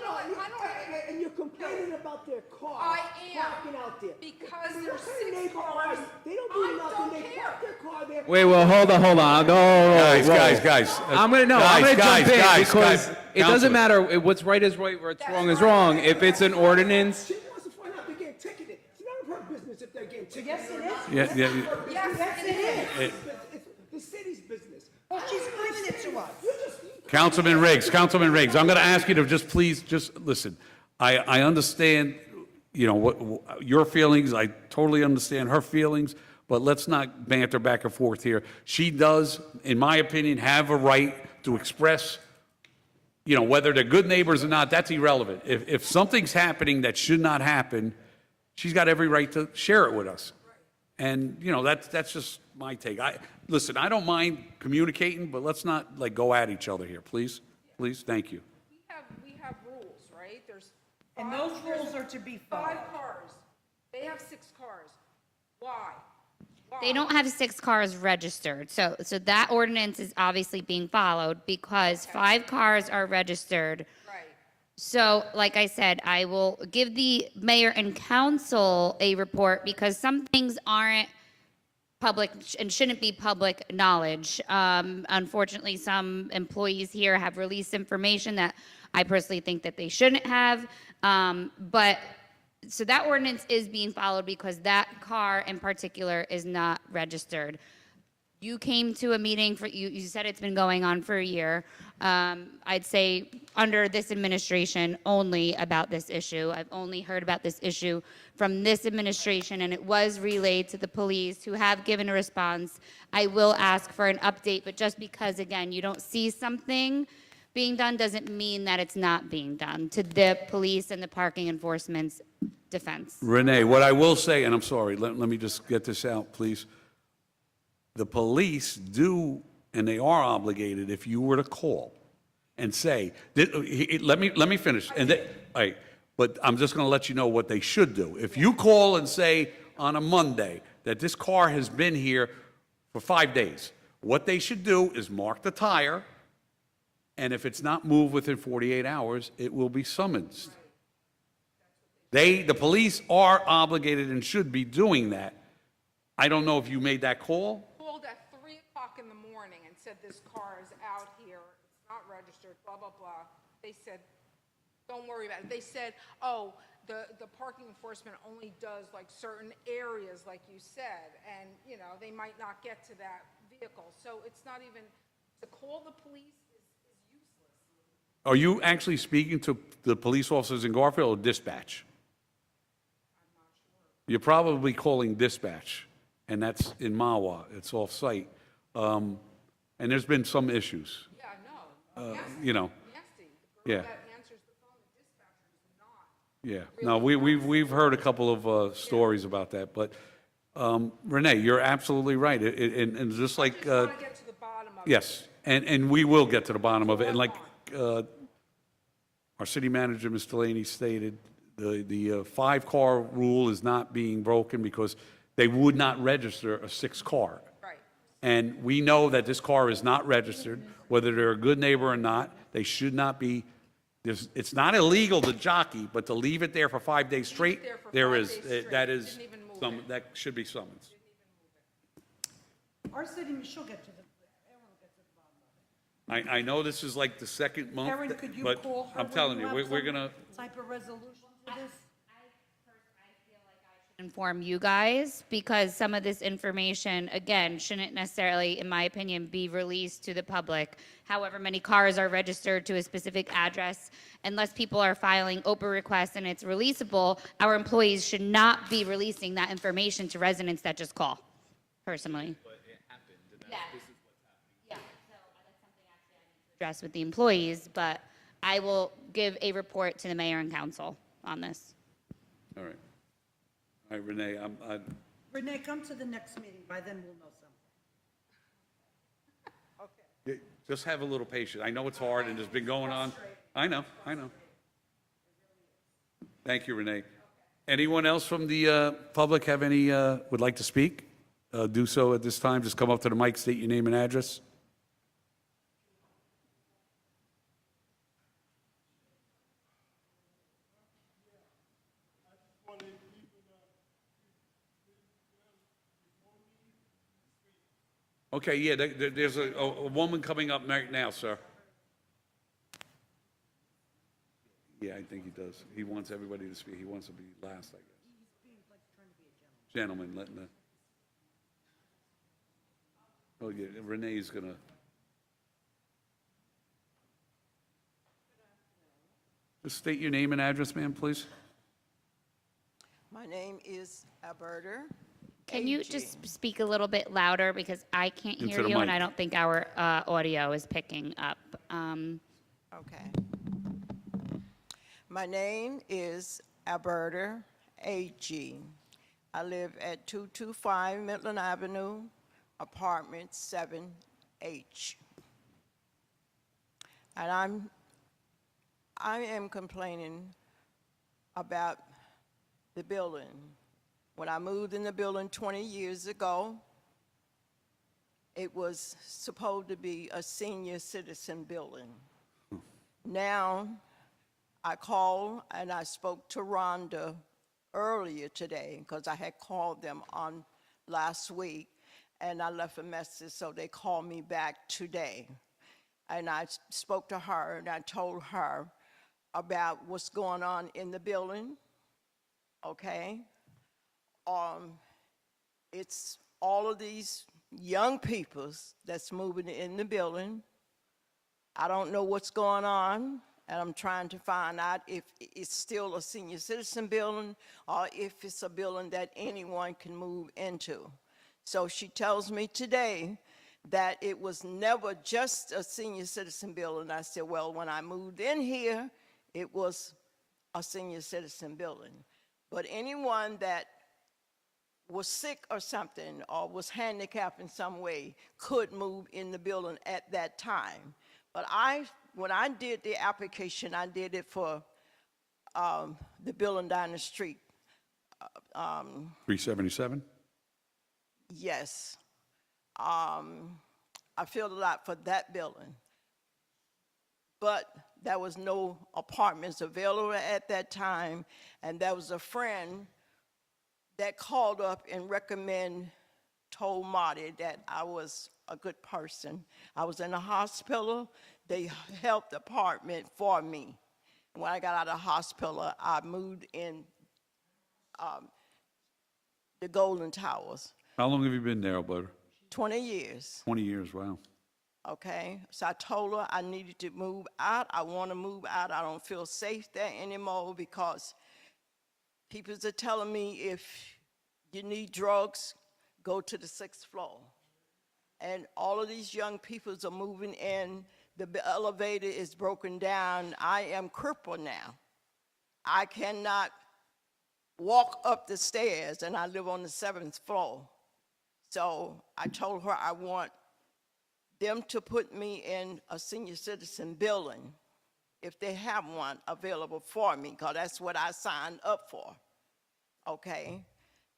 what, I don't. And you're complaining about their car. I am. Parking out there. Because What there's kind of 6 neighbor are cars. you? They don't do I nothing. don't They care. park their car there. Wait, well, hold on. Guys. I'm gonna jump in because it doesn't matter what's right is right, what's wrong is wrong. If it's an ordinance, She wants to find out they're getting ticketed. It's none of her business if they're getting ticketed. Yes, it is. Yeah. Yes, it is. It's the city's business. Well, she's giving it to us. Councilman Riggs, I'm going to ask you to please listen. I understand, what your feelings. I totally understand her feelings, but let's not banter back and forth here. She does, in my opinion, have a right to express, whether they're good neighbors or not, that's irrelevant. If something's happening that should not happen, she's got every right to share it with us. And, that's just my take. Listen, I don't mind communicating, but let's not go at each other here, please. Please, thank you. We have rules, right? And those rules are to be followed. 5 cars. They have 6 cars. Why? They don't have 6 cars registered, so that ordinance is obviously being followed because 5 cars are registered. Right. So, like I said, I will give the mayor and council a report because some things aren't public and shouldn't be public knowledge. Unfortunately, some employees here have released information that I personally think that they shouldn't have. So that ordinance is being followed because that car in particular is not registered. You came to a meeting you said it's been going on for a year. I'd say under this administration only about this issue. I've only heard about this issue from this administration, and it was relayed to the police who have given a response. I will ask for an update, but just because, again, you don't see something being done doesn't mean that it's not being done, to the police and the parking enforcement's defense. Renee, what I will say, and I'm sorry, let me just get this out, please. The police do, and they are obligated, if you were to call and say, let me finish, and all right, but I'm just gonna let you know what they should do. If you call and say on a Monday that this car has been here for 5 days, what they should do is mark the tire, and if it's not moved within 48 hours, it will be summoned. The police are obligated and should be doing that. I don't know if you made that call? Called at 3 o'clock in the morning and said this car is out here, it's not registered, blah, blah, blah. They said, don't worry about it. They said, oh, the parking enforcement only does like certain areas, like you said, and, you know, they might not get to that vehicle. So it's not even, to call the police is useless. Are you actually speaking to the police officers in Garfield or dispatch? You're probably calling dispatch, and that's in Mawa. It's off-site. And there's been some issues. Yeah, I know. You know, Nasty. The girl yeah. that answers the phone, the dispatcher is not. Yeah, no, we've heard a couple of stories about that, but Renee, you're absolutely right. And just like, I want to get to the bottom of it. yes, and we will get to the bottom of it. And like our city manager, Ms. Delaney, stated, the 5-car rule is not being broken because they would not register a 6th car. Right. And we know that this car is not registered, whether they're a good neighbor or not. They should not be. It's not illegal to jockey, but to leave it there for 5 days straight, there is, that should be summons. Our city, she'll get to the, Erin will get to the bottom of it. I know this is like the second month, Erin, could you but call her I'm when telling you, have we're some gonna, type of resolution to this? Inform you guys, because some of this information, again, shouldn't necessarily, in my opinion, be released to the public. However many cars are registered to a specific address, unless people are filing Oprah requests and it's releasable, our employees should not be releasing that information to residents that just call, personally. But it happened, and Yeah. this is what's happening. Yeah, so that's something actually I need to address with the employees, but I will give a report to the mayor and council on this. all right. All right, Renee, Renee, come to the next meeting, by then we'll know something. just have a little patience. I know it's hard and it's been going on. I know. Thank you, Renee. Anyone else from the public have any, would like to speak? Do so at this time. Just come up to the mic, state your name and address. Okay, yeah, there's a woman coming up right now, sir. Yeah, I think he does. He wants everybody to speak. He wants to be last, I guess. Gentleman, letting the... Oh, yeah, Renee's gonna... Just state your name and address, ma'am, please. My name is Alberta. Can you just speak a little bit louder, because I can't Into hear the you, and mic. I don't think our audio is picking up. Okay. My name is Alberta A.G. I live at 225 Midland Avenue, apartment 7H. And I am complaining about the building. When I moved in the building 20 years ago, it was supposed to be a senior citizen building. Now, I called and I spoke to Rhonda earlier today, because I had called them on last week, and I left a message, so they called me back today. And I spoke to her and I told her about what's going on in the building, okay? It's all of these young peoples that's moving in the building. I don't know what's going on, and I'm trying to find out if it's still a senior citizen building or if it's a building that anyone can move into. So she tells me today that it was never just a senior citizen building. I said, well, when I moved in here, it was a senior citizen building. But anyone that was sick or something or was handicapped in some way could move in the building at that time. But when I did the application, I did it for the building down the street. 377? Yes. I filled it out for that building. But there was no apartments available at that time, and there was a friend that called up and told Marty that I was a good person. I was in the hospital. They helped the apartment for me. When I got out of the hospital, I moved in the Golden Towers. How long have you been there, Alberta? 20 years. 20 years, wow. Okay, so I told her I needed to move out. I want to move out. I don't feel safe there anymore because people are telling me if you need drugs, go to the 6th floor. And all of these young people are moving in. The elevator is broken down. I am crippled now. I cannot walk up the stairs, and I live on the 7th floor. So I told her I want them to put me in a senior citizen building if they have one available for me, because that's what I signed up for, okay?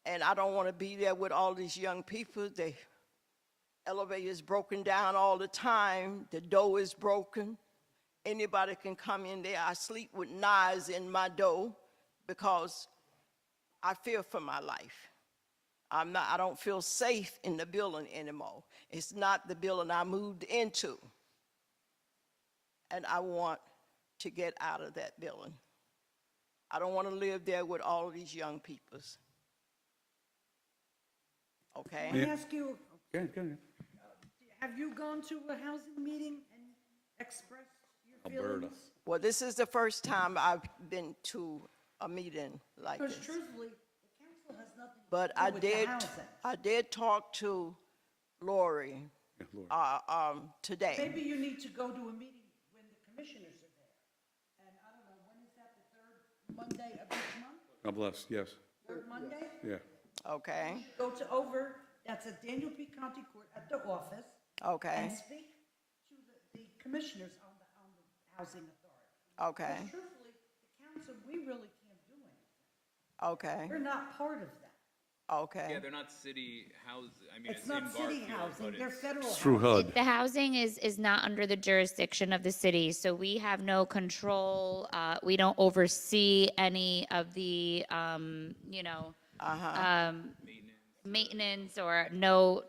And I don't want to be there with all these young people. The elevator is broken down all the time. The door is broken. Anybody can come in there. I sleep with knives in my door because I fear for my life. I don't feel safe in the building anymore. It's not the building I moved into. And I want to get out of that building. I don't want to live there with all of these young peoples. Okay? Let me ask you, Go ahead. have you gone to a housing meeting and expressed your Alberta. feelings? Well, this is the first time I've been to a meeting like Because this. truthfully, the council has nothing But to do with the housing. I did talk to Lori today. Maybe you need to go to a meeting when the commissioners are there. And I don't know, when is that, the third Monday of each month? God bless, yes. Third Monday? Yeah. Okay, Go to that's at Daniel P. County Court at the office. okay, And speak to the commissioners on the housing authority. okay, Because truthfully, the council, we really can't do anything. okay, We're not part of that. okay. Yeah, they're not city housing, I mean, It's it's in not city Garfield, housing, but they're it's. federal It's through housing. HUD. The housing is not under the jurisdiction of the city, so we have no control. We don't oversee any of the, maintenance or no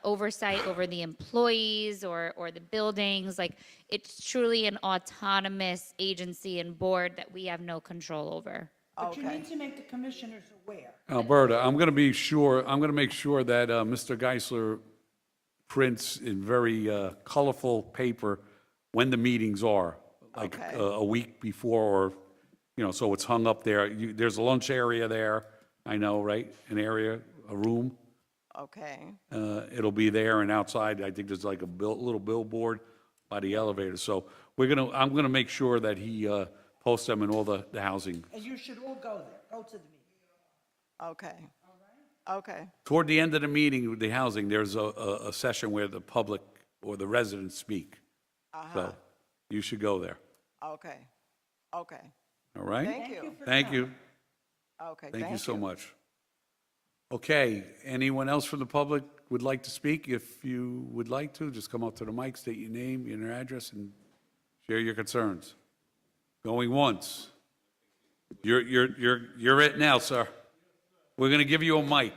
oversight over the employees or the buildings. Like, it's truly an autonomous agency and board that we have no control over. But you Okay. need to make the commissioners aware. Alberta, I'm going to make sure that Mr. Geisler prints in very colorful paper when the meetings are, like Okay. a week before, or, so it's hung up there. There's a lunch area there, I know, right? An area, a room. Okay, It'll be there, and outside, I think there's like a little billboard by the elevator. So I'm going to make sure that he posts them in all the housing. And you should all go there, go to the meeting. okay, okay, Toward the end of the meeting with the housing, there's a session where the public or the residents speak. So you should go there, okay, okay, all right? Thank you. Thank you. okay. Thank you so much. Okay, anyone else from the public would like to speak? If you would like to, just come up to the mic, state your name, your address, and share your concerns. Going once. You're it now, sir. We're going to give you a mic.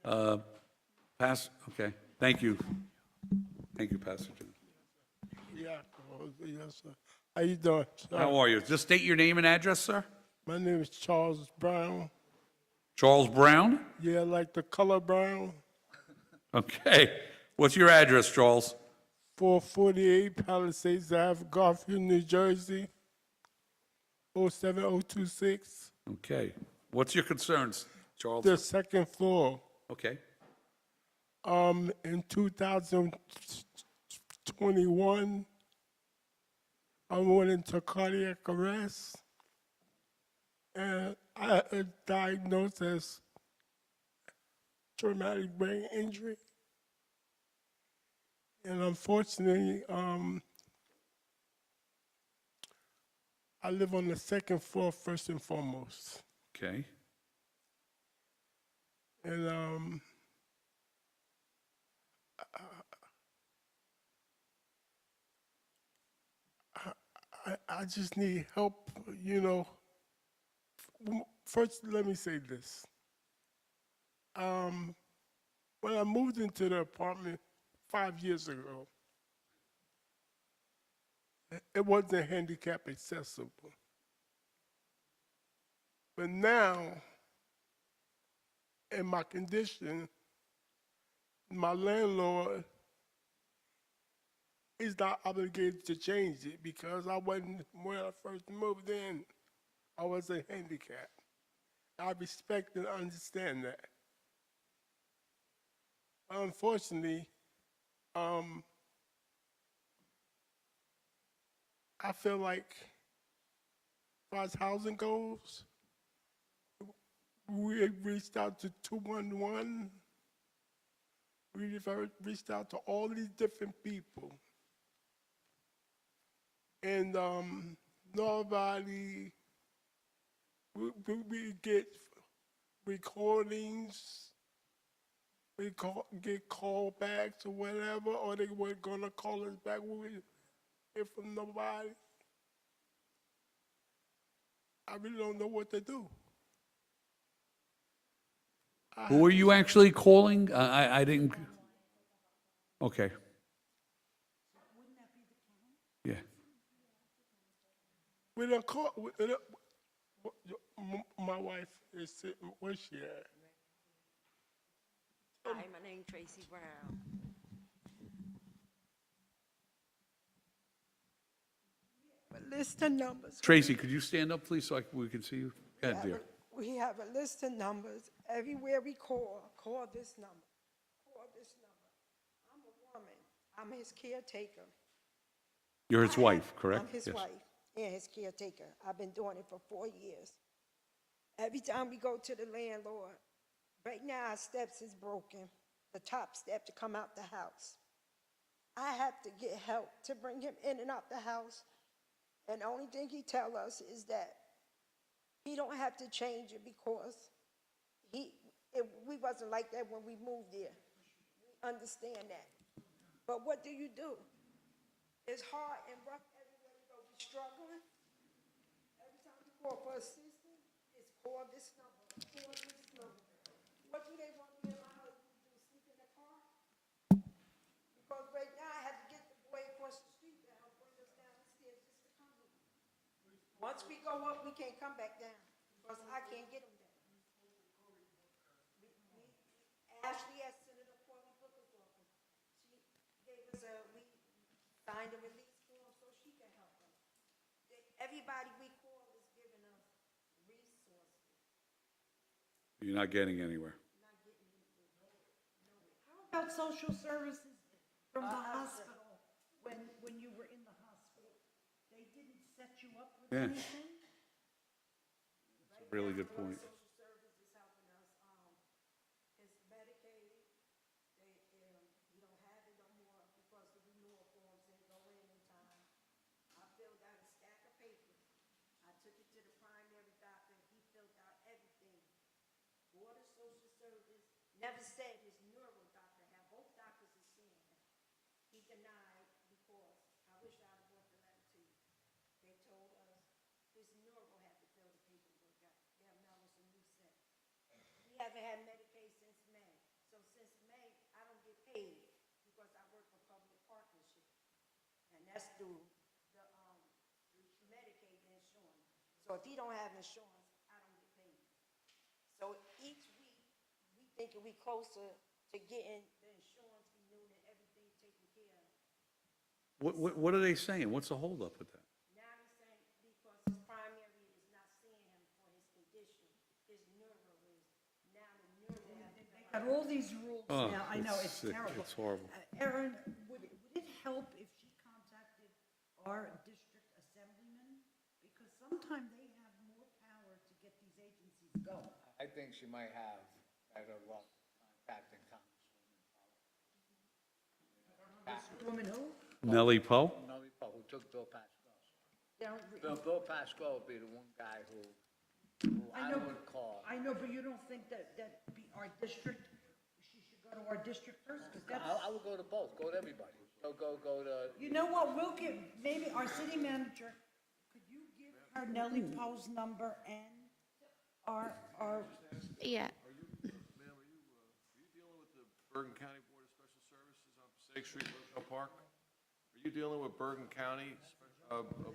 Okay, thank you. Thank you, Pastor Jim. Yeah, yes, sir. How you doing, sir? How are you? Just state your name and address, sir. My name is Charles Brown. Charles Brown? Yeah, like the color brown. Okay. What's your address, Charles? 448 Palisades Ave, Garfield, New Jersey. 07026. Okay. What's your concerns, Charles? The second floor. Okay. In 2021, I went into cardiac arrest, and I was diagnosed as traumatic brain injury. And unfortunately, I live on the second floor, first and foremost. Okay. And I just need help, you know. First, let me say this. When I moved into the apartment 5 years ago, it wasn't handicap accessible. But now, in my condition, my landlord is not obligated to change it because I wasn't, when I first moved in, I wasn't handicapped. I respect and understand that. Unfortunately, I feel like as far as housing goes, we have reached out to 211. We've reached out to all these different people. And nobody, we get recordings, get callbacks or whatever, or they were gonna call us back when we hear from nobody. I really don't know what to do. Who are you actually calling? I didn't. Okay. Yeah. We don't call, my wife is sitting, where's she at? Hi, my name's Tracy Brown. A list of numbers. Tracy, could you stand up, please, so we can see you? Go ahead, dear. We have a list of numbers. Everywhere we call this number, call this number. I'm a woman. I'm his caretaker. You're his wife, correct? I'm his Yes. wife and his caretaker. I've been doing it for 4 years. Every time we go to the landlord, right now our steps is broken, the top step to come out the house. I have to get help to bring him in and out the house. And the only thing he tell us is that he don't have to change it because we wasn't like that when we moved there. We understand that. But what do? It's hard and rough everywhere we go. We're struggling. Every time we call for assistance, it's call this number, call this number. What do they want me and my husband to do, sleep in the car? Because right now I have to get the boy across the street to help bring us down the stairs just to come here. Once we go up, we can't come back down because I can't get him down. Ashley asked Senator Cory Booker's office. She gave us we signed a release form so she can help us. Everybody we call is giving us resources. You're not getting anywhere. How about social services from the hospital, when you were in the hospital? They didn't set you up with Yeah. anything? That's a really good point. Social service is helping us. His Medicaid, he don't have it no more because the renewal forms didn't go in time. I filled out a stack of papers. I took it to the primary doctor. He filled out everything. Board of Social Service never said his neuro doctor had. Both doctors are seeing him. He denied because, I wish I'd have brought the letter to you. They told us his neuro had to fill the paperwork out. They have now it's a new set. He haven't had Medicaid since May. So since May, I don't get paid because I work for public partnership. And that's through the Medicaid insurance. So if he don't have insurance, I don't get paid. So each week, we thinking we closer to getting the insurance renewed and everything taken care of. What are they saying? What's the holdup with that? Now he's saying because his primary is not seeing him for his condition, his neuro is, now the neuro has to They got all these rules Oh, now. I know, it's sick. terrible. It's horrible. Erin, would it help if she contacted our district assemblyman? Because sometimes they have more power to get these agencies going. I think she might have better luck contacting Congresswoman. Woman who? Nellie Poe? Nellie Poe, who took Bill Pascrell's. Bill Pasquale would be the one guy who I know, would call. I know, but you don't think that be our district, she should go to our district first? 'Cause that's, I would go to both, go to everybody. Go to, you know what, we'll give, maybe our city manager, could you give her Nellie Poe's number and our, Yeah. Ma'am, are you dealing with the Bergen County Board of Special Services on Passaic Street, Rochelle Park? Are you dealing with Bergen County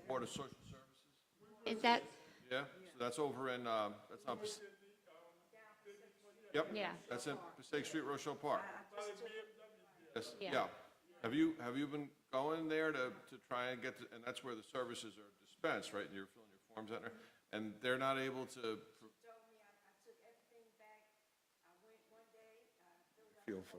Board of Social Services? Is that, Yeah, so that's over in, that's on, yep. Yeah. That's in Passaic Street, Rochelle Park. Yes, Yeah. yeah. Have you been going there to try and get, and that's where the services are dispensed, right? And you're filling your forms out there? And they're not able to. Feel for.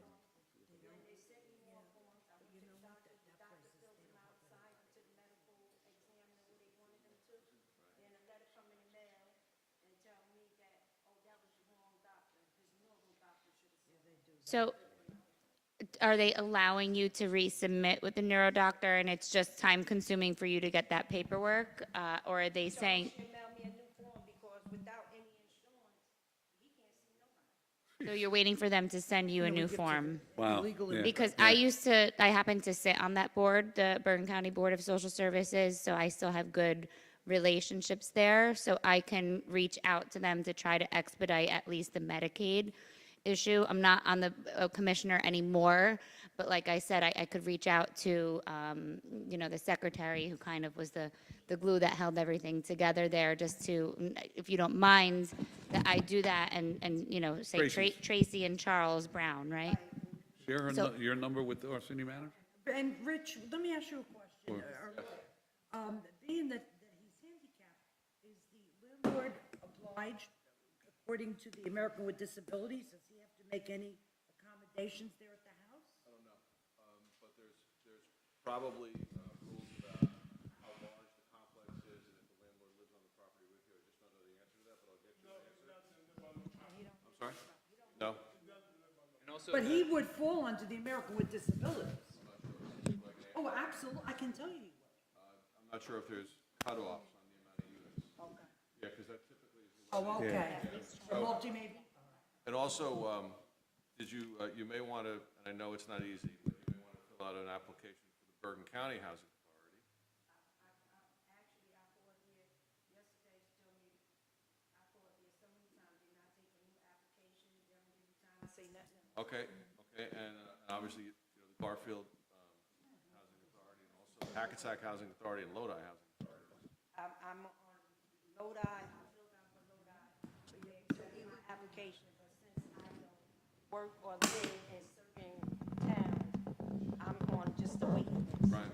so are they allowing you to resubmit with the neuro doctor and it's just time consuming for you to get that paperwork? Or are they saying, so you're waiting for them to send you a new form? Wow. Yeah. Because I happen to sit on that board, the Bergen County Board of Social Services, so I still have good relationships there. So I can reach out to them to try to expedite at least the Medicaid issue. I'm not on the commissioner anymore, but like I said, I could reach out to, the secretary who kind of was the glue that held everything together there, just to, if you don't mind, that I do that and say Tracy and Charles Brown, right? Share So- your number with our city manager? and Rich, let me ask you a question. Being that he's handicapped, is the landlord obliged, according to the American with Disabilities, does he have to make any accommodations there at the house? I don't know, but there's probably rules about how large the complex is and if the landlord lives on the property with you. I just don't know the answer to that, but I'll get you the answer. I'm sorry? No? And also, But he would fall under the American with Disabilities. Oh, absolutely, I can tell you he would. I'm not sure if there's cutoffs on the amount of units. Okay. Yeah, because that typically is. Oh, okay. For So- multi maybe? And also, you may want to, and I know it's not easy, but you may want to fill out an application for the Bergen County Housing Authority. Okay, and obviously, the Garfield Housing Authority, and also Hackensack Housing Authority and Lodi Housing Authority. I'm on Lodi, I filled out for Lodi, so yeah, so in my application, but since I don't work or live in certain towns, I'm on just the waiting list. Right.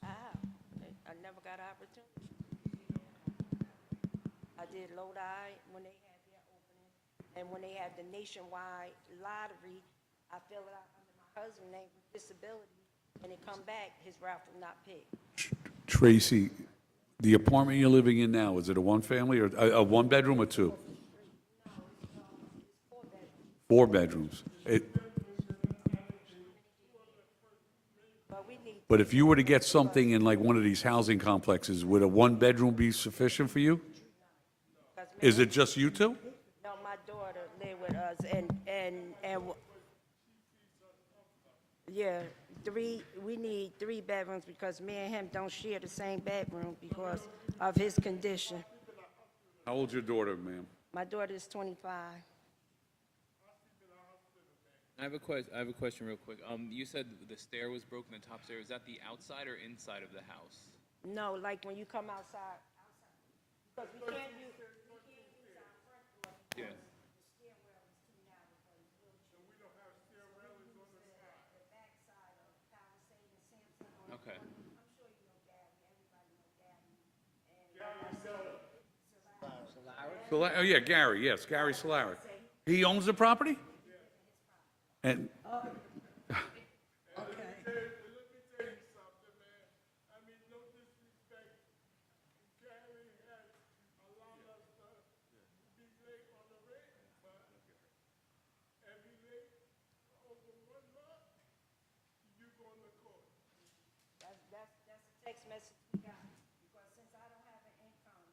I never got an opportunity. I did Lodi when they had their opening, and when they had the nationwide lottery, I filled it out under my husband's name with disability, and it come back, his raffle not picked. Tracy, the apartment you're living in now, is it a one-family or a one-bedroom or two? 4 bedrooms. But if you were to get something in like one of these housing complexes, would a one-bedroom be sufficient for you? Is it just you two? No, my daughter lived with us, yeah, we need 3 bedrooms because me and him don't share the same bedroom because of his condition. How old's your daughter, ma'am? My daughter is 25. I have a question real quick. You said the stair was broken, the top stair. Is that the outside or inside of the house? No, like when you come outside, because we can't use our front door. Yeah. The stairwell is too narrow for his wheelchair. So we don't have stairwells on the backside of Palisade and Sampson. Okay. I'm sure you know Gary, everybody knows Gary. Oh, yeah, Gary, yes, Gary Solaric. He owns the property? And, That's a text message we got, because since I don't have an income,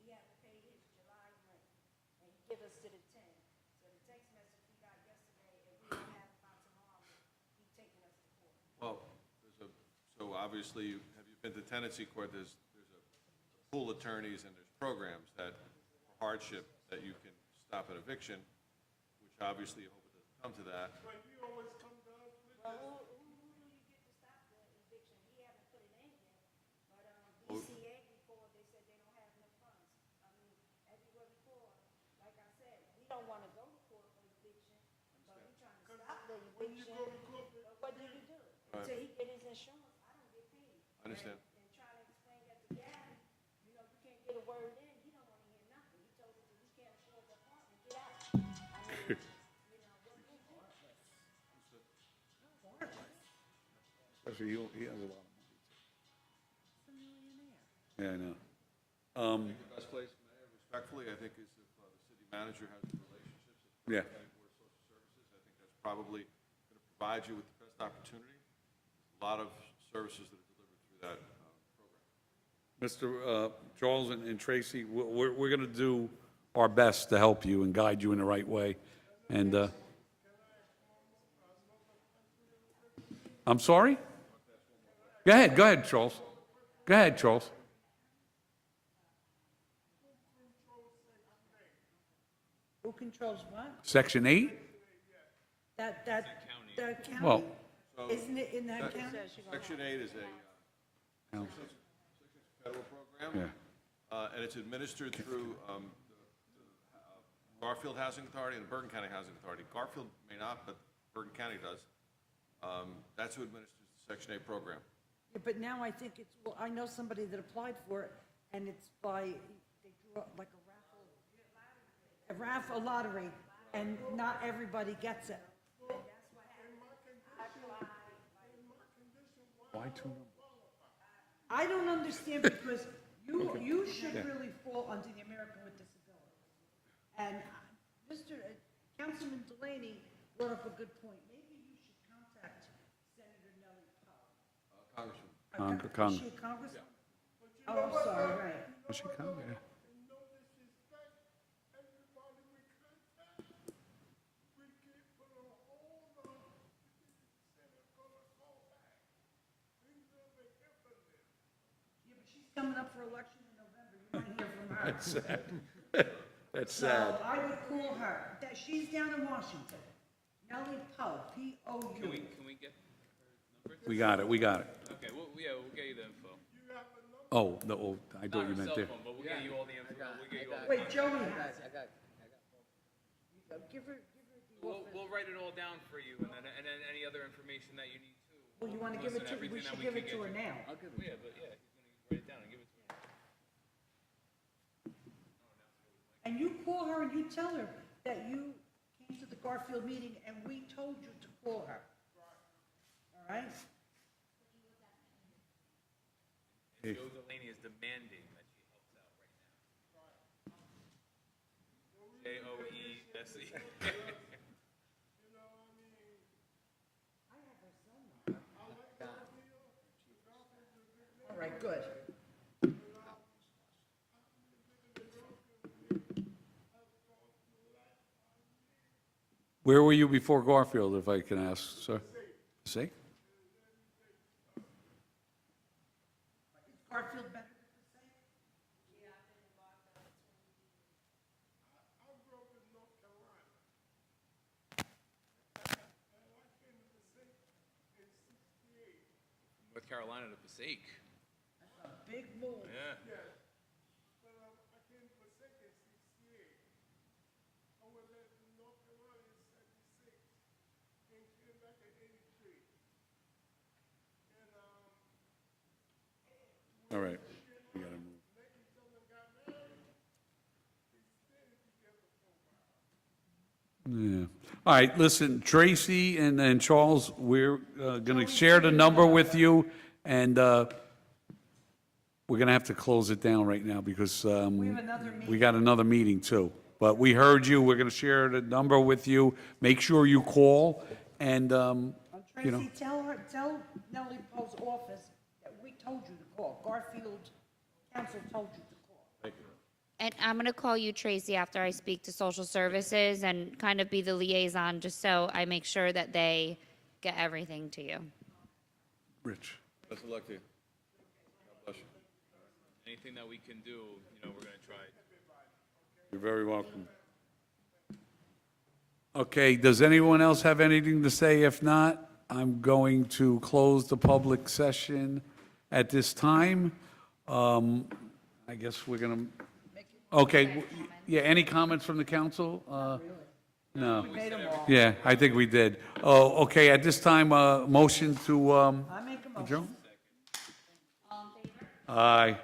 he had to pay his July rent, and he give us to the 10. So the text message we got yesterday, if we don't have it by tomorrow, he taking us to court. Well, so obviously, have you been to tenancy court? There's a pool of attorneys and there's programs that, for hardship, that you can stop an eviction, which obviously you hope it doesn't come to that. Well, who do you get to stop the eviction? He haven't put it in yet, but, DCA before, they said they don't have enough funds. I mean, everywhere we call, like I said, we don't wanna go to court for eviction, but we trying to stop the eviction. But what do you do? Until he get his insurance, I don't get paid. I understand. And trying to explain that to Gary, you know, you can't get a word in, he don't wanna hear nothing. He told us that we can't afford the apartment, get out. I mean, you know, what we do. Especially he has a lot of money. He's a millionaire. Yeah, I know. I think the best place, Mayor, respectfully, I think is if the city manager has the relationships with the Yeah. County Board of Social Services. I think that's probably going to provide you with the best opportunity. A lot of services that are delivered through that program. Mr. Charles and Tracy, we're going to do our best to help you and guide you in the right way. And, I'm sorry? Go ahead, Charles. Go ahead, Charles. Who controls what? Section 8? That county? Well, Isn't it in that county? Section 8 is a federal program. And it's administered through the Garfield Housing Authority and the Bergen County Housing Authority. Garfield may not, but Bergen County does. That's who administers the Section 8 program. Yeah, but now I think it's, well, I know somebody that applied for it, and it's by, they drew up like a lottery, and not everybody gets it. why two? I don't understand, because you should really fall under the American with Disabilities. And Mr. Councilman Delaney brought up a good point. Maybe you should contact Senator Nellie Powell. Congressman. Is she a congressman? Oh, I'm sorry, right. Was she coming? Yeah. Coming up for election in November, you might hear from her. That's sad. That's sad. So I would call her. That, she's down in Washington. Nellie Poe, P-O-U. Can we get her number? We got it. Okay, well, yeah, we'll get you the info. Oh, no, I thought you meant there. Cell phone, but we'll get you all the info. We'll get you all the Wait, Joey has it. Give her the office. We'll write it all down for you, and then any other information that you need too. Well, you want to give it to, we should give it to her now. Yeah, but yeah, he's gonna write it down and give it to her. And you call her and you tell her that you came to the Garfield meeting and we told you to call her. All right? Joe Delaney is demanding that she helps out right now. J-O-E-S-E. All right, good. Where were you before Garfield, if I can ask, sir? See? Garfield better than Passaic? North Carolina to Passaic. That's a big move. Yeah. All right. We gotta move. Yeah. All right, listen, Tracy and Charles, we're going to share the number with you, and we're going to have to close it down right now because we got another meeting too. But we heard you. We're going to share the number with you. Make sure you call, and you know. Tracy, tell Nellie Poe's office that we told you to call. Garfield Council told you to call. And I'm going to call you, Tracy, after I speak to social services and kind of be the liaison, just so I make sure that they get everything to you. Rich. Best of luck to you. God bless you. Anything that we can do, we're going to try. You're very welcome. Okay, does anyone else have anything to say? If not, I'm going to close the public session at this time. I guess we're going to, okay, yeah, any comments from the council? No. Yeah, I think we did. Oh, okay, at this time, motion to I make a motion. adjourn? Aye.